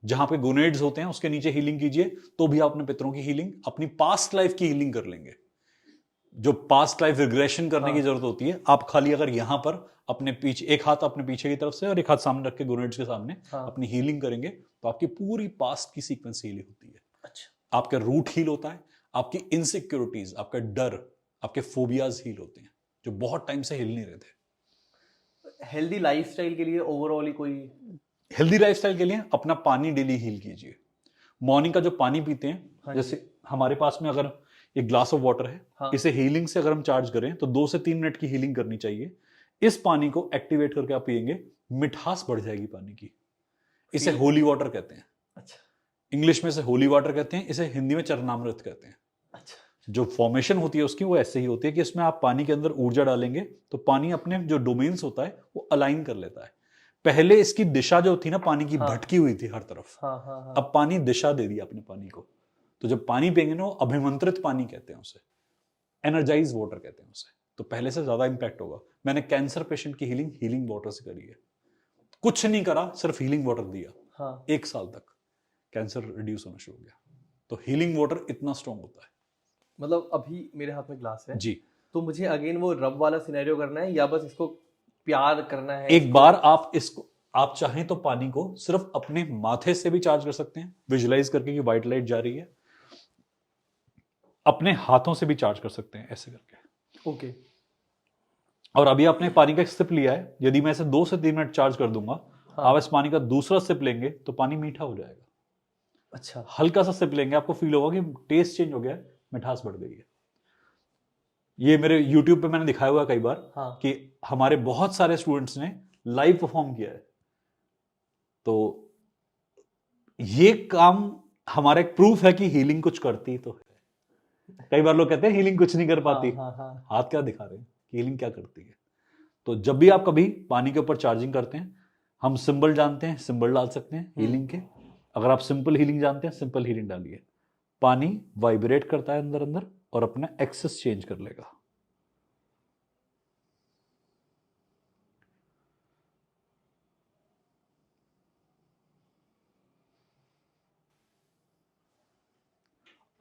जहां पे गोनेड्स होते हैं उसके नीचे हीलिंग कीजिए, तो भी आप अपने पितरों की हीलिंग, अपनी पास्ट लाइफ की हीलिंग कर लेंगे। जो पास्ट लाइफ रिग्रेशन करने की जरूरत होती है, आप खाली अगर यहां पर अपने पीछे, एक हाथ अपने पीछे की तरफ से और एक हाथ सामने रख के गोनेड्स के सामने अपनी हीलिंग करेंगे, तो आपकी पूरी पास्ट की सीक्वेंस हील होती है। अच्छा। आपका रूट हील होता है, आपकी इनसिक्योरिटीज, आपका डर, आपके फोबियाज हील होते हैं, जो बहुत टाइम से हिल नहीं रहे थे। हेल्दी लाइफस्टाइल के लिए ओवरऑल ही कोई हेल्दी लाइफस्टाइल के लिए अपना पानी डेली हील कीजिए। मॉर्निंग का जो पानी पीते हैं, हाँ जैसे हमारे पास में अगर एक ग्लास ऑफ वाटर है, हाँ। इसे हीलिंग से अगर हम चार्ज करें तो 2 से 3 मिनट की हीलिंग करनी चाहिए। इस पानी को एक्टिवेट करके आप पिएंगे, मिठास बढ़ जाएगी पानी की। इसे होली वाटर कहते हैं। अच्छा। इंग्लिश में इसे होली वाटर कहते हैं, इसे हिंदी में चरणामृत कहते हैं। अच्छा। जो फॉर्मेशन होती है उसकी वो ऐसे ही होती है कि इसमें आप पानी के अंदर ऊर्जा डालेंगे तो पानी अपने जो डोमेन्स होता है वो अलाइन कर लेता है। पहले इसकी दिशा जो थी ना, पानी की भटकी हुई थी हर तरफ। हाँ। अब पानी दिशा दे दी अपने पानी को। तो जब पानी पिएंगे ना, वो अभिमंत्रित पानी कहते हैं उसे, एनर्जाइज वाटर कहते हैं उसे, तो पहले से ज्यादा इंपैक्ट होगा। मैंने कैंसर पेशेंट की हीलिंग वाटर से करी है। कुछ नहीं करा, सिर्फ हीलिंग वाटर दिया। हाँ। 1 साल तक कैंसर रिड्यूस होना शुरू हो गया। तो हीलिंग वाटर इतना स्ट्रॉन्ग होता है। मतलब अभी मेरे हाथ में ग्लास है जी, तो मुझे अगेन वो रब वाला सिनेरियो करना है या बस इसको प्यार करना है? एक बार आप चाहें तो पानी को सिर्फ अपने माथे से भी चार्ज कर सकते हैं, विजुलाइज करके कि व्हाइट लाइट जा रही है। अपने हाथों से भी चार्ज कर सकते हैं ऐसे करके। ओके। और अभी आपने पानी का एक सिप लिया है, यदि मैं इसे 2 से 3 मिनट चार्ज कर दूंगा, आप इस पानी का दूसरा सिप लेंगे तो पानी मीठा हो जाएगा। अच्छा। हल्का सा सिप लेंगे, आपको फील होगा कि टेस्ट चेंज हो गया है, मिठास बढ़ गई है। ये मेरे YouTube पे मैंने दिखाया हुआ है कई बार। हाँ। कि हमारे बहुत सारे स्टूडेंट्स ने लाइव परफॉर्म किया है। तो ये काम हमारा एक प्रूफ है कि हीलिंग कुछ करती तो है। कई बार लोग कहते हैं हीलिंग कुछ नहीं कर पाती। हाँ। हाथ क्या दिखा रहे हैं कि हीलिंग क्या करती है। तो जब भी आप कभी पानी के ऊपर चार्जिंग करते हैं, हम सिंबल जानते हैं, सिंबल डाल सकते हैं हीलिंग के। अगर आप सिंपल हीलिंग जानते हैं, सिंपल हीलिंग डालिए। पानी वाइब्रेट करता है अंदर अंदर और अपना एक्सेस चेंज कर लेगा।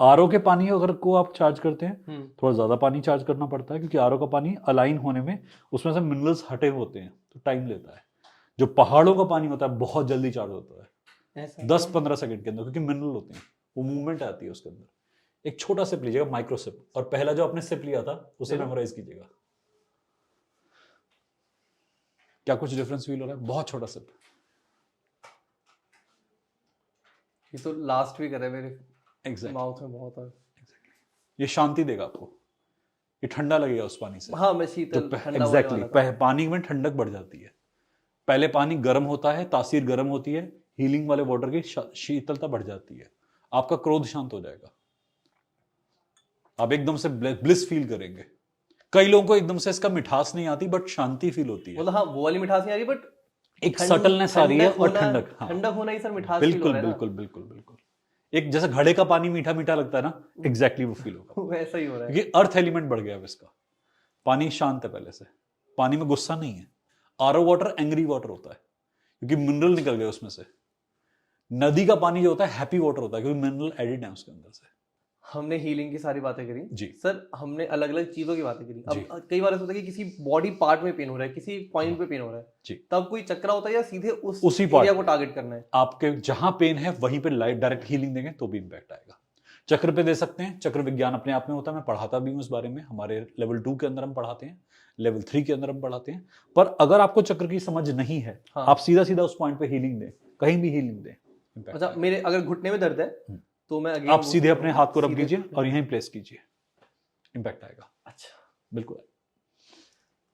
आरओ के पानी अगर को आप चार्ज करते हैं, थोड़ा ज्यादा पानी चार्ज करना पड़ता है, क्योंकि आरओ का पानी अलाइन होने में उसमें से मिनरल्स हटे होते हैं, तो टाइम लेता है। जो पहाड़ों का पानी होता है बहुत जल्दी चार्ज होता है, 10-15 सेकंड के अंदर, क्योंकि मिनरल होते हैं, वो मूवमेंट आती है उसके अंदर। एक छोटा सिप लीजिएगा, माइक्रो सिप, और पहला जो आपने सिप लिया था उसे मेमोराइज कीजिएगा। क्या कुछ डिफरेंस फील हो रहा है? बहुत छोटा सिप। ये तो लास्ट भी कर रहा है मेरे Exactly. माउथ में बहुत है। ये शांति देगा आपको, ये ठंडा लगेगा उस पानी से। हाँ, मैं शीतल ठंडा एग्जैक्टली, पानी में ठंडक बढ़ जाती है। पहले पानी गर्म होता है, तासीर गर्म होती है, हीलिंग वाले वाटर की शीतलता बढ़ जाती है, आपका क्रोध शांत हो जाएगा। आप एकदम से ब्लिस फील करेंगे। कई लोगों को एकदम से इसका मिठास नहीं आती, बट शांति फील होती है। मतलब हाँ, वो वाली मिठास नहीं आ रही, बट एक सटलनेस आ रही है और ठंडक। हाँ, ठंडक होना ही सर मिठास फील हो बिल्कुल रहा है ना। बिल्कुल बिल्कुल बिल्कुल। एक जैसे घड़े का पानी मीठा मीठा लगता है ना, एग्जैक्टली वो फील होगा। वैसा ही हो रहा है। क्योंकि अर्थ एलिमेंट बढ़ गया अब इसका। पानी शांत है पहले से, पानी में गुस्सा नहीं है। आरओ वाटर एंग्री वाटर होता है क्योंकि मिनरल निकल गए उसमें से। नदी का पानी जो होता है हैप्पी वाटर होता है क्योंकि मिनरल एडिड है उसके अंदर से। हमने हीलिंग की सारी बातें करी जी सर, हमने अलग अलग चीजों की बातें करी। जी। अब कई बार ऐसा होता है कि किसी बॉडी पार्ट में पेन हो रहा है, किसी पॉइंट पे पेन हो रहा है, जी। तब कोई चक्रा होता है या सीधे उसी एरिया part को टारगेट करना है? आपके जहां पेन है वहीं पे लाइट डायरेक्ट हीलिंग देंगे तो भी इंपैक्ट आएगा। चक्र पे दे सकते हैं, चक्र विज्ञान अपने आप में होता है, मैं पढ़ाता भी हूं इस बारे में। हमारे लेवल 2 के अंदर हम पढ़ाते हैं, लेवल 3 के अंदर हम पढ़ाते हैं। पर अगर आपको चक्र की समझ नहीं है, हाँ। आप सीधा सीधा उस पॉइंट पे हीलिंग दें, कहीं भी हीलिंग दें, impact अच्छा, आएगा। मेरे अगर घुटने में दर्द है तो मैं अगेन आप सीधे अपने हाथ को रब सीधे- कीजिए और यहीं प्लेस कीजिए, इंपैक्ट आएगा। अच्छा, बिल्कुल।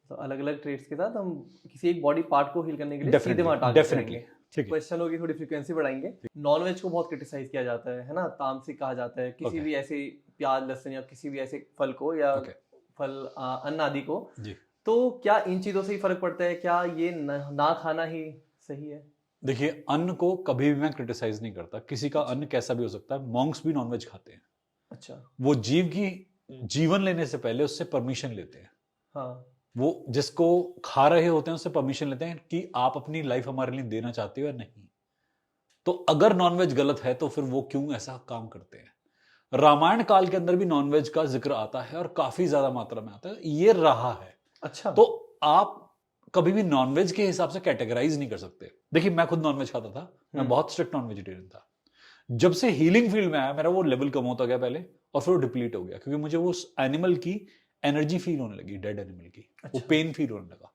तो अलग अलग ट्रेड्स के साथ हम किसी एक बॉडी पार्ट को हील करने के लिए सीधे वहां टारगेट डेफिनेटली। करेंगे। ठीक है। क्वेश्चन होगी, थोड़ी फ्रीक्वेंसी बढ़ाएंगे। नॉनवेज को बहुत क्रिटिसाइज किया जाता है ना, तामसिक कहा जाता है किसी Okay. भी ऐसे प्याज लहसुन या किसी भी ऐसे फल को या Okay. फल अन्न आदि को। जी तो क्या इन चीजों से ही फर्क पड़ता है? क्या ये ना खाना ही सही है? देखिए, अन्न को कभी भी मैं क्रिटिसाइज नहीं करता। किसी का अन्न कैसा भी हो सकता है। मॉन्क्स भी नॉनवेज खाते हैं। अच्छा। वो जीव की जीवन लेने से पहले उससे परमिशन लेते हैं। हाँ। वो जिसको खा रहे होते हैं उससे परमिशन लेते हैं कि आप अपनी लाइफ हमारे लिए देना चाहते हो या नहीं। तो अगर नॉनवेज गलत है तो फिर वो क्यों ऐसा काम करते हैं। रामायण काल के अंदर भी नॉनवेज का जिक्र आता है और काफी ज्यादा मात्रा में आता है, ये रहा है। अच्छा। तो आप कभी भी नॉनवेज के हिसाब से कैटेगराइज नहीं कर सकते। देखिए, मैं खुद नॉनवेज खाता था, मैं बहुत स्ट्रिक्ट नॉन वेजिटेरियन था। जब से हीलिंग फील्ड में आया, मेरा वो लेवल कम होता गया पहले और फिर वो डिप्लीट हो गया क्योंकि मुझे वो एनिमल की एनर्जी फील होने लगी, डेड एनिमल की। वो पेन फील होने लगा।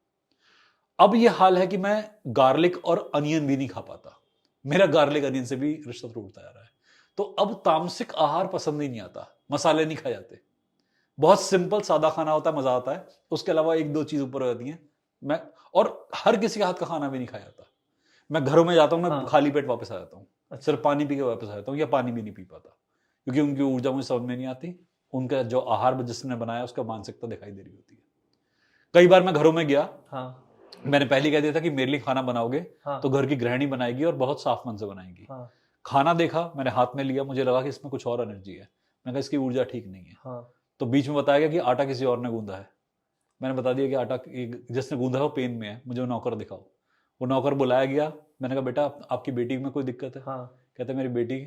अब ये हाल है कि मैं गार्लिक और अनियन भी नहीं खा पाता। मेरा गार्लिक अनियन से भी रिश्ता टूटता जा रहा है। तो अब तामसिक आहार पसंद ही नहीं आता, मसाले नहीं खाए जाते। बहुत सिंपल सादा खाना होता है, मजा आता है। उसके अलावा एक दो चीज ऊपर हो जाती है। मैं और हर किसी के हाथ का खाना भी नहीं खाया जाता। मैं घरों में जाता हूं, मैं खाली पेट वापस आ जाता हूं। सिर्फ पानी पी के वापस आ जाता हूं या पानी भी नहीं पी पाता क्योंकि उनकी ऊर्जा मुझे समझ में नहीं आती। उनका जो आहार जिसने बनाया उसका मानसिकता दिखाई दे रही होती है। कई बार मैं घरों में गया, मैंने पहले कह दिया था कि मेरे लिए खाना बनाओगे तो घर की गृहिणी बनाएगी और बहुत साफ मन से बनाएगी। खाना देखा, मैंने हाथ में लिया, मुझे लगा कि इसमें कुछ और एनर्जी है। मैंने कहा इसकी ऊर्जा ठीक नहीं है। तो बीच में बताया गया कि आटा किसी और ने गूंदा है। मैंने बता दिया कि आटा जिसने गूंदा है वो पेन में है, मुझे वो नौकर दिखाओ। वो नौकर बुलाया गया। मैंने कहा बेटा आपकी बेटी में कोई दिक्कत है? कहते मेरी बेटी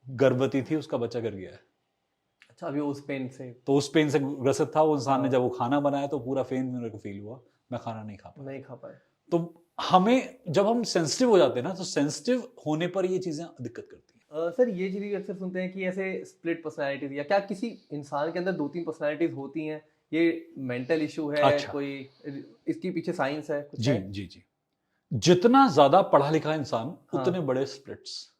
गर्भवती थी, उसका बच्चा गिर गया है। अच्छा, अभी उस पेन से ग्रसित था वो इंसान ने। जब वो खाना बनाया तो पूरा पेन मेरे को फील हुआ, मैं खाना नहीं खा पाया। तो हमें जब हम सेंसिटिव हो जाते हैं ना, तो सेंसिटिव होने पर ये चीजें दिक्कत करती हैं। सर, ये चीज अक्सर सुनते हैं कि ऐसे स्प्लिट पर्सनालिटीज, या क्या किसी इंसान के अंदर 2-3 पर्सनालिटीज होती हैं? ये मेंटल इशू है? अच्छा। कोई इसके पीछे साइंस है कुछ? जी है? जी जी। जितना ज्यादा पढ़ा लिखा इंसान उतने बड़े स्प्लिट्स।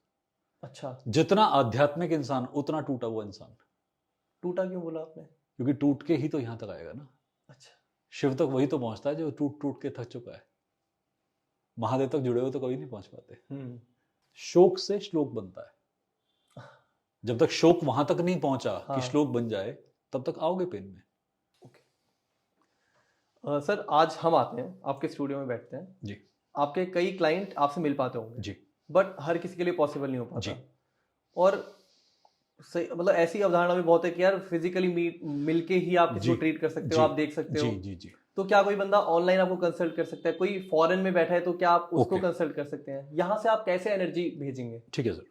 अच्छा। जितना आध्यात्मिक इंसान उतना टूटा हुआ इंसान। टूटा क्यों बोला आपने? क्योंकि टूट के ही तो यहां तक आएगा ना। अच्छा। शिव तक वही तो पहुंचता है जो टूट टूट के थक चुका है। महादेव तक जुड़े हुए तो कभी नहीं पहुंच पाते। शोक से श्लोक बनता है। जब तक शोक वहां तक नहीं पहुंचा कि श्लोक बन जाए, तब तक आओगे पेन में। सर, आज हम आते हैं आपके स्टूडियो में, बैठते हैं जी। आपके कई क्लाइंट आपसे मिल पाते होंगे जी। बट हर किसी के लिए पॉसिबल नहीं हो पाता जी। और सही, मतलब ऐसी अवधारणा भी बहुत है कि यार फिजिकली मिलके ही आप किसी को ट्रीट कर सकते हो, आप देख सकते हो। जी जी जी। तो क्या कोई बंदा ऑनलाइन आपको कंसल्ट कर सकता है? कोई फॉरेन में बैठा है तो क्या आप उसको कंसल्ट कर सकते हैं? यहाँ से आप कैसे एनर्जी भेजेंगे? ठीक है सर।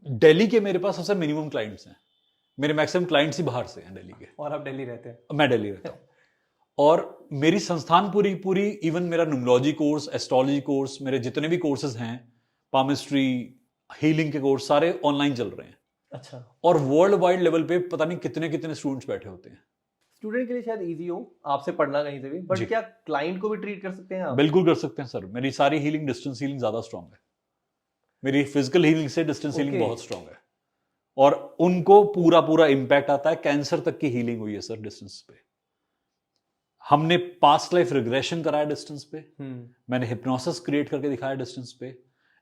दिल्ली के मेरे पास सबसे मिनिमम क्लाइंट्स हैं। मेरे मैक्सिमम क्लाइंट्स ही बाहर से हैं दिल्ली के। और आप दिल्ली रहते हैं? मैं दिल्ली रहता हूँ। और मेरी संस्थान पूरी इवन मेरा न्यूमरोलॉजी कोर्स, एस्ट्रोलॉजी कोर्स, मेरे जितने भी कोर्सेज हैं, पामिस्ट्री, हीलिंग के कोर्स, सारे ऑनलाइन चल रहे हैं। अच्छा। और वर्ल्ड वाइड लेवल पे पता नहीं कितने कितने स्टूडेंट्स बैठे होते हैं। स्टूडेंट के लिए शायद इजी हो आपसे पढ़ना कहीं से भी, बट क्या क्लाइंट को भी ट्रीट कर सकते हैं आप? बिल्कुल कर सकते हैं सर। मेरी सारी हीलिंग डिस्टेंस हीलिंग ज्यादा स्ट्रांग है। मेरी फिजिकल हीलिंग से डिस्टेंस हीलिंग बहुत स्ट्रांग है और उनको पूरा इम्पैक्ट आता है। कैंसर तक की हीलिंग हुई है सर डिस्टेंस पे। हमने पास्ट लाइफ रिग्रेशन कराया डिस्टेंस पे। मैंने हिप्नोसिस क्रिएट करके दिखाया डिस्टेंस पे।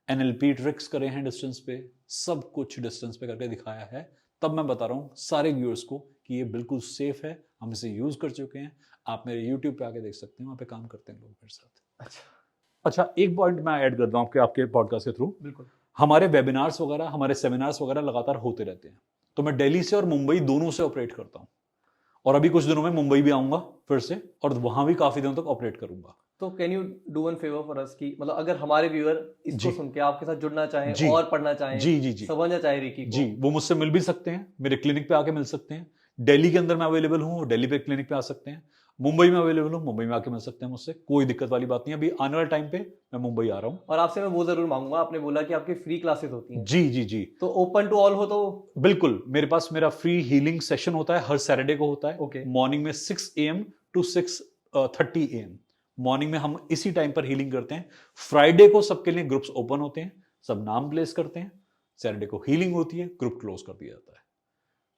एनएलपी ट्रिक्स करे हैं डिस्टेंस पे। सब कुछ डिस्टेंस पे करके दिखाया है तब मैं बता रहा हूँ सारे व्यूअर्स को कि ये बिल्कुल सेफ है, हम इसे यूज कर चुके हैं। आप मेरे यूट्यूब पे आके देख सकते हैं, वहाँ पे काम करते हैं लोग मेरे साथ। अच्छा, एक पॉइंट मैं ऐड कर दूं आपके पॉडकास्ट के थ्रू। बिल्कुल। हमारे वेबिनार्स वगैरह, हमारे सेमिनार्स वगैरह लगातार होते रहते हैं, तो मैं दिल्ली से और मुंबई दोनों से ऑपरेट करता हूँ, और अभी कुछ दिनों में मुंबई भी आऊंगा फिर से, और वहां भी काफी दिनों तक ऑपरेट करूंगा। तो can you do one favour for us कि मतलब अगर हमारे व्यूअर इसको सुन के आपके साथ जुड़ना चाहें और पढ़ना चाहें, जी समझना चाहे रेकी को, जी वो मुझसे मिल भी सकते हैं, मेरे क्लिनिक पे आके मिल सकते हैं। दिल्ली के अंदर मैं अवेलेबल हूँ, दिल्ली पे क्लिनिक पे आ सकते हैं। मुंबई में अवेलेबल हूँ, मुंबई में आके मिल सकते हैं मुझसे, कोई दिक्कत वाली बात नहीं। अभी आने वाले टाइम पे मैं मुंबई आ रहा हूँ। और आपसे मैं वो जरूर मांगूंगा, आपने बोला कि आपकी फ्री क्लासेस होती हैं। जी जी जी। तो ओपन टू ऑल हो तो? बिल्कुल, मेरे पास मेरा फ्री हीलिंग सेशन होता है, हर सैटरडे को होता है। ओके। मॉर्निंग में 6 AM to 6:30 AM मॉर्निंग में हम इसी टाइम पर हीलिंग करते हैं। फ्राइडे को सबके लिए ग्रुप्स ओपन होते हैं, सब नाम प्लेस करते हैं। सैटरडे को हीलिंग होती है, ग्रुप क्लोज कर दिया जाता है।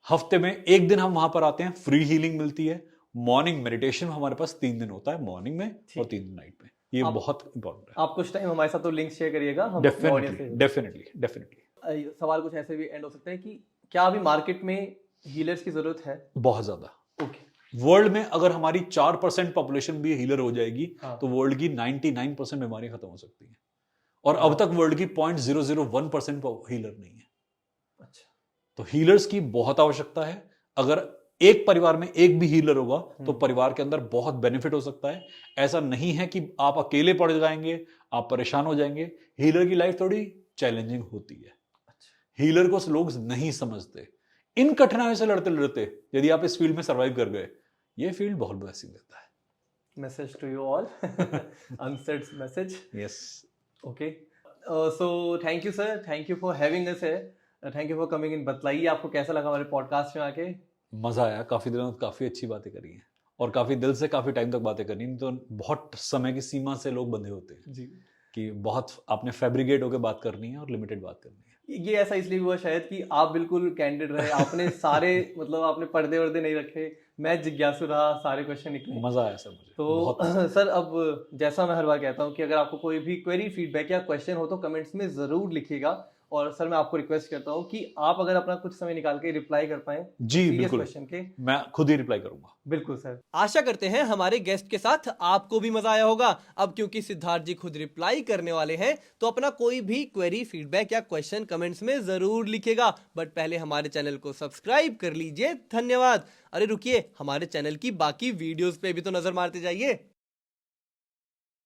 हफ्ते में एक दिन हम वहां पर आते हैं, फ्री हीलिंग मिलती है। मॉर्निंग मेडिटेशन हमारे पास 3 दिन होता है, मॉर्निंग में और 3 दिन नाइट में। ये बहुत इंपॉर्टेंट है। आप कुछ टाइम हमारे साथ तो लिंक शेयर करिएगा। डेफिनेटली। सवाल कुछ ऐसे भी एंड हो सकता है कि क्या अभी मार्केट में हीलर्स की जरूरत है? बहुत ज्यादा। ओके। वर्ल्ड में अगर हमारी 4% पॉपुलेशन भी हीलर हो जाएगी, तो वर्ल्ड की 99% बीमारियां खत्म हो सकती हैं। और अब तक वर्ल्ड की 0.001% हीलर नहीं है। अच्छा। तो हीलर्स की बहुत आवश्यकता है। अगर एक परिवार में एक भी हीलर होगा तो परिवार के अंदर बहुत बेनिफिट हो सकता है। ऐसा नहीं है कि आप अकेले पड़ जाएंगे, आप परेशान हो जाएंगे। हीलर की लाइफ थोड़ी चैलेंजिंग होती है। हीलर को लोग नहीं समझते। इन कठिनाइयों से लड़ते लड़ते यदि आप इस फील्ड में सर्वाइव कर गए, ये फील्ड बहुत ब्लेसिंग देता है। Message to you all, unsaid message. Yes. Okay, so thank you sir, thank you for having us here, thank you for coming in. बताइए आपको कैसा लगा हमारे पॉडकास्ट में आके? मजा आया, काफी दिनों तक काफी अच्छी बातें करी हैं, और काफी दिल से काफी टाइम तक बातें करनी। तो बहुत समय की सीमा से लोग बंधे होते हैं जी, कि बहुत आपने फैब्रिकेट होकर बात करनी है और लिमिटेड बात करनी है। ये ऐसा इसलिए हुआ शायद कि आप बिल्कुल कैंडिड रहे, आपने सारे मतलब आपने पर्दे वर्दे नहीं रखे, मैं जिज्ञासु रहा, सारे क्वेश्चन निकले। मजा आया सर मुझे तो सर अब जैसा मैं हर बार कहता हूँ कि अगर आपको कोई भी क्वेरी, फीडबैक या क्वेश्चन हो तो कमेंट्स में जरूर लिखिएगा। और सर मैं आपको रिक्वेस्ट करता हूँ कि आप अगर अपना कुछ समय निकाल के रिप्लाई कर पाए जी, बिल्कुल क्वेश्चन के, मैं खुद ही रिप्लाई करूंगा। बिल्कुल सर। आशा करते हैं हमारे गेस्ट के साथ आपको भी मजा आया होगा। अब क्योंकि सिद्धार्थ जी खुद रिप्लाई करने वाले हैं, तो अपना कोई भी क्वेरी, फीडबैक या क्वेश्चन कमेंट्स में जरूर लिखिएगा। बट पहले हमारे चैनल को सब्सक्राइब कर लीजिए। धन्यवाद। अरे रुकिए, हमारे चैनल की बाकी वीडियोस पे भी तो नजर मारते जाइए।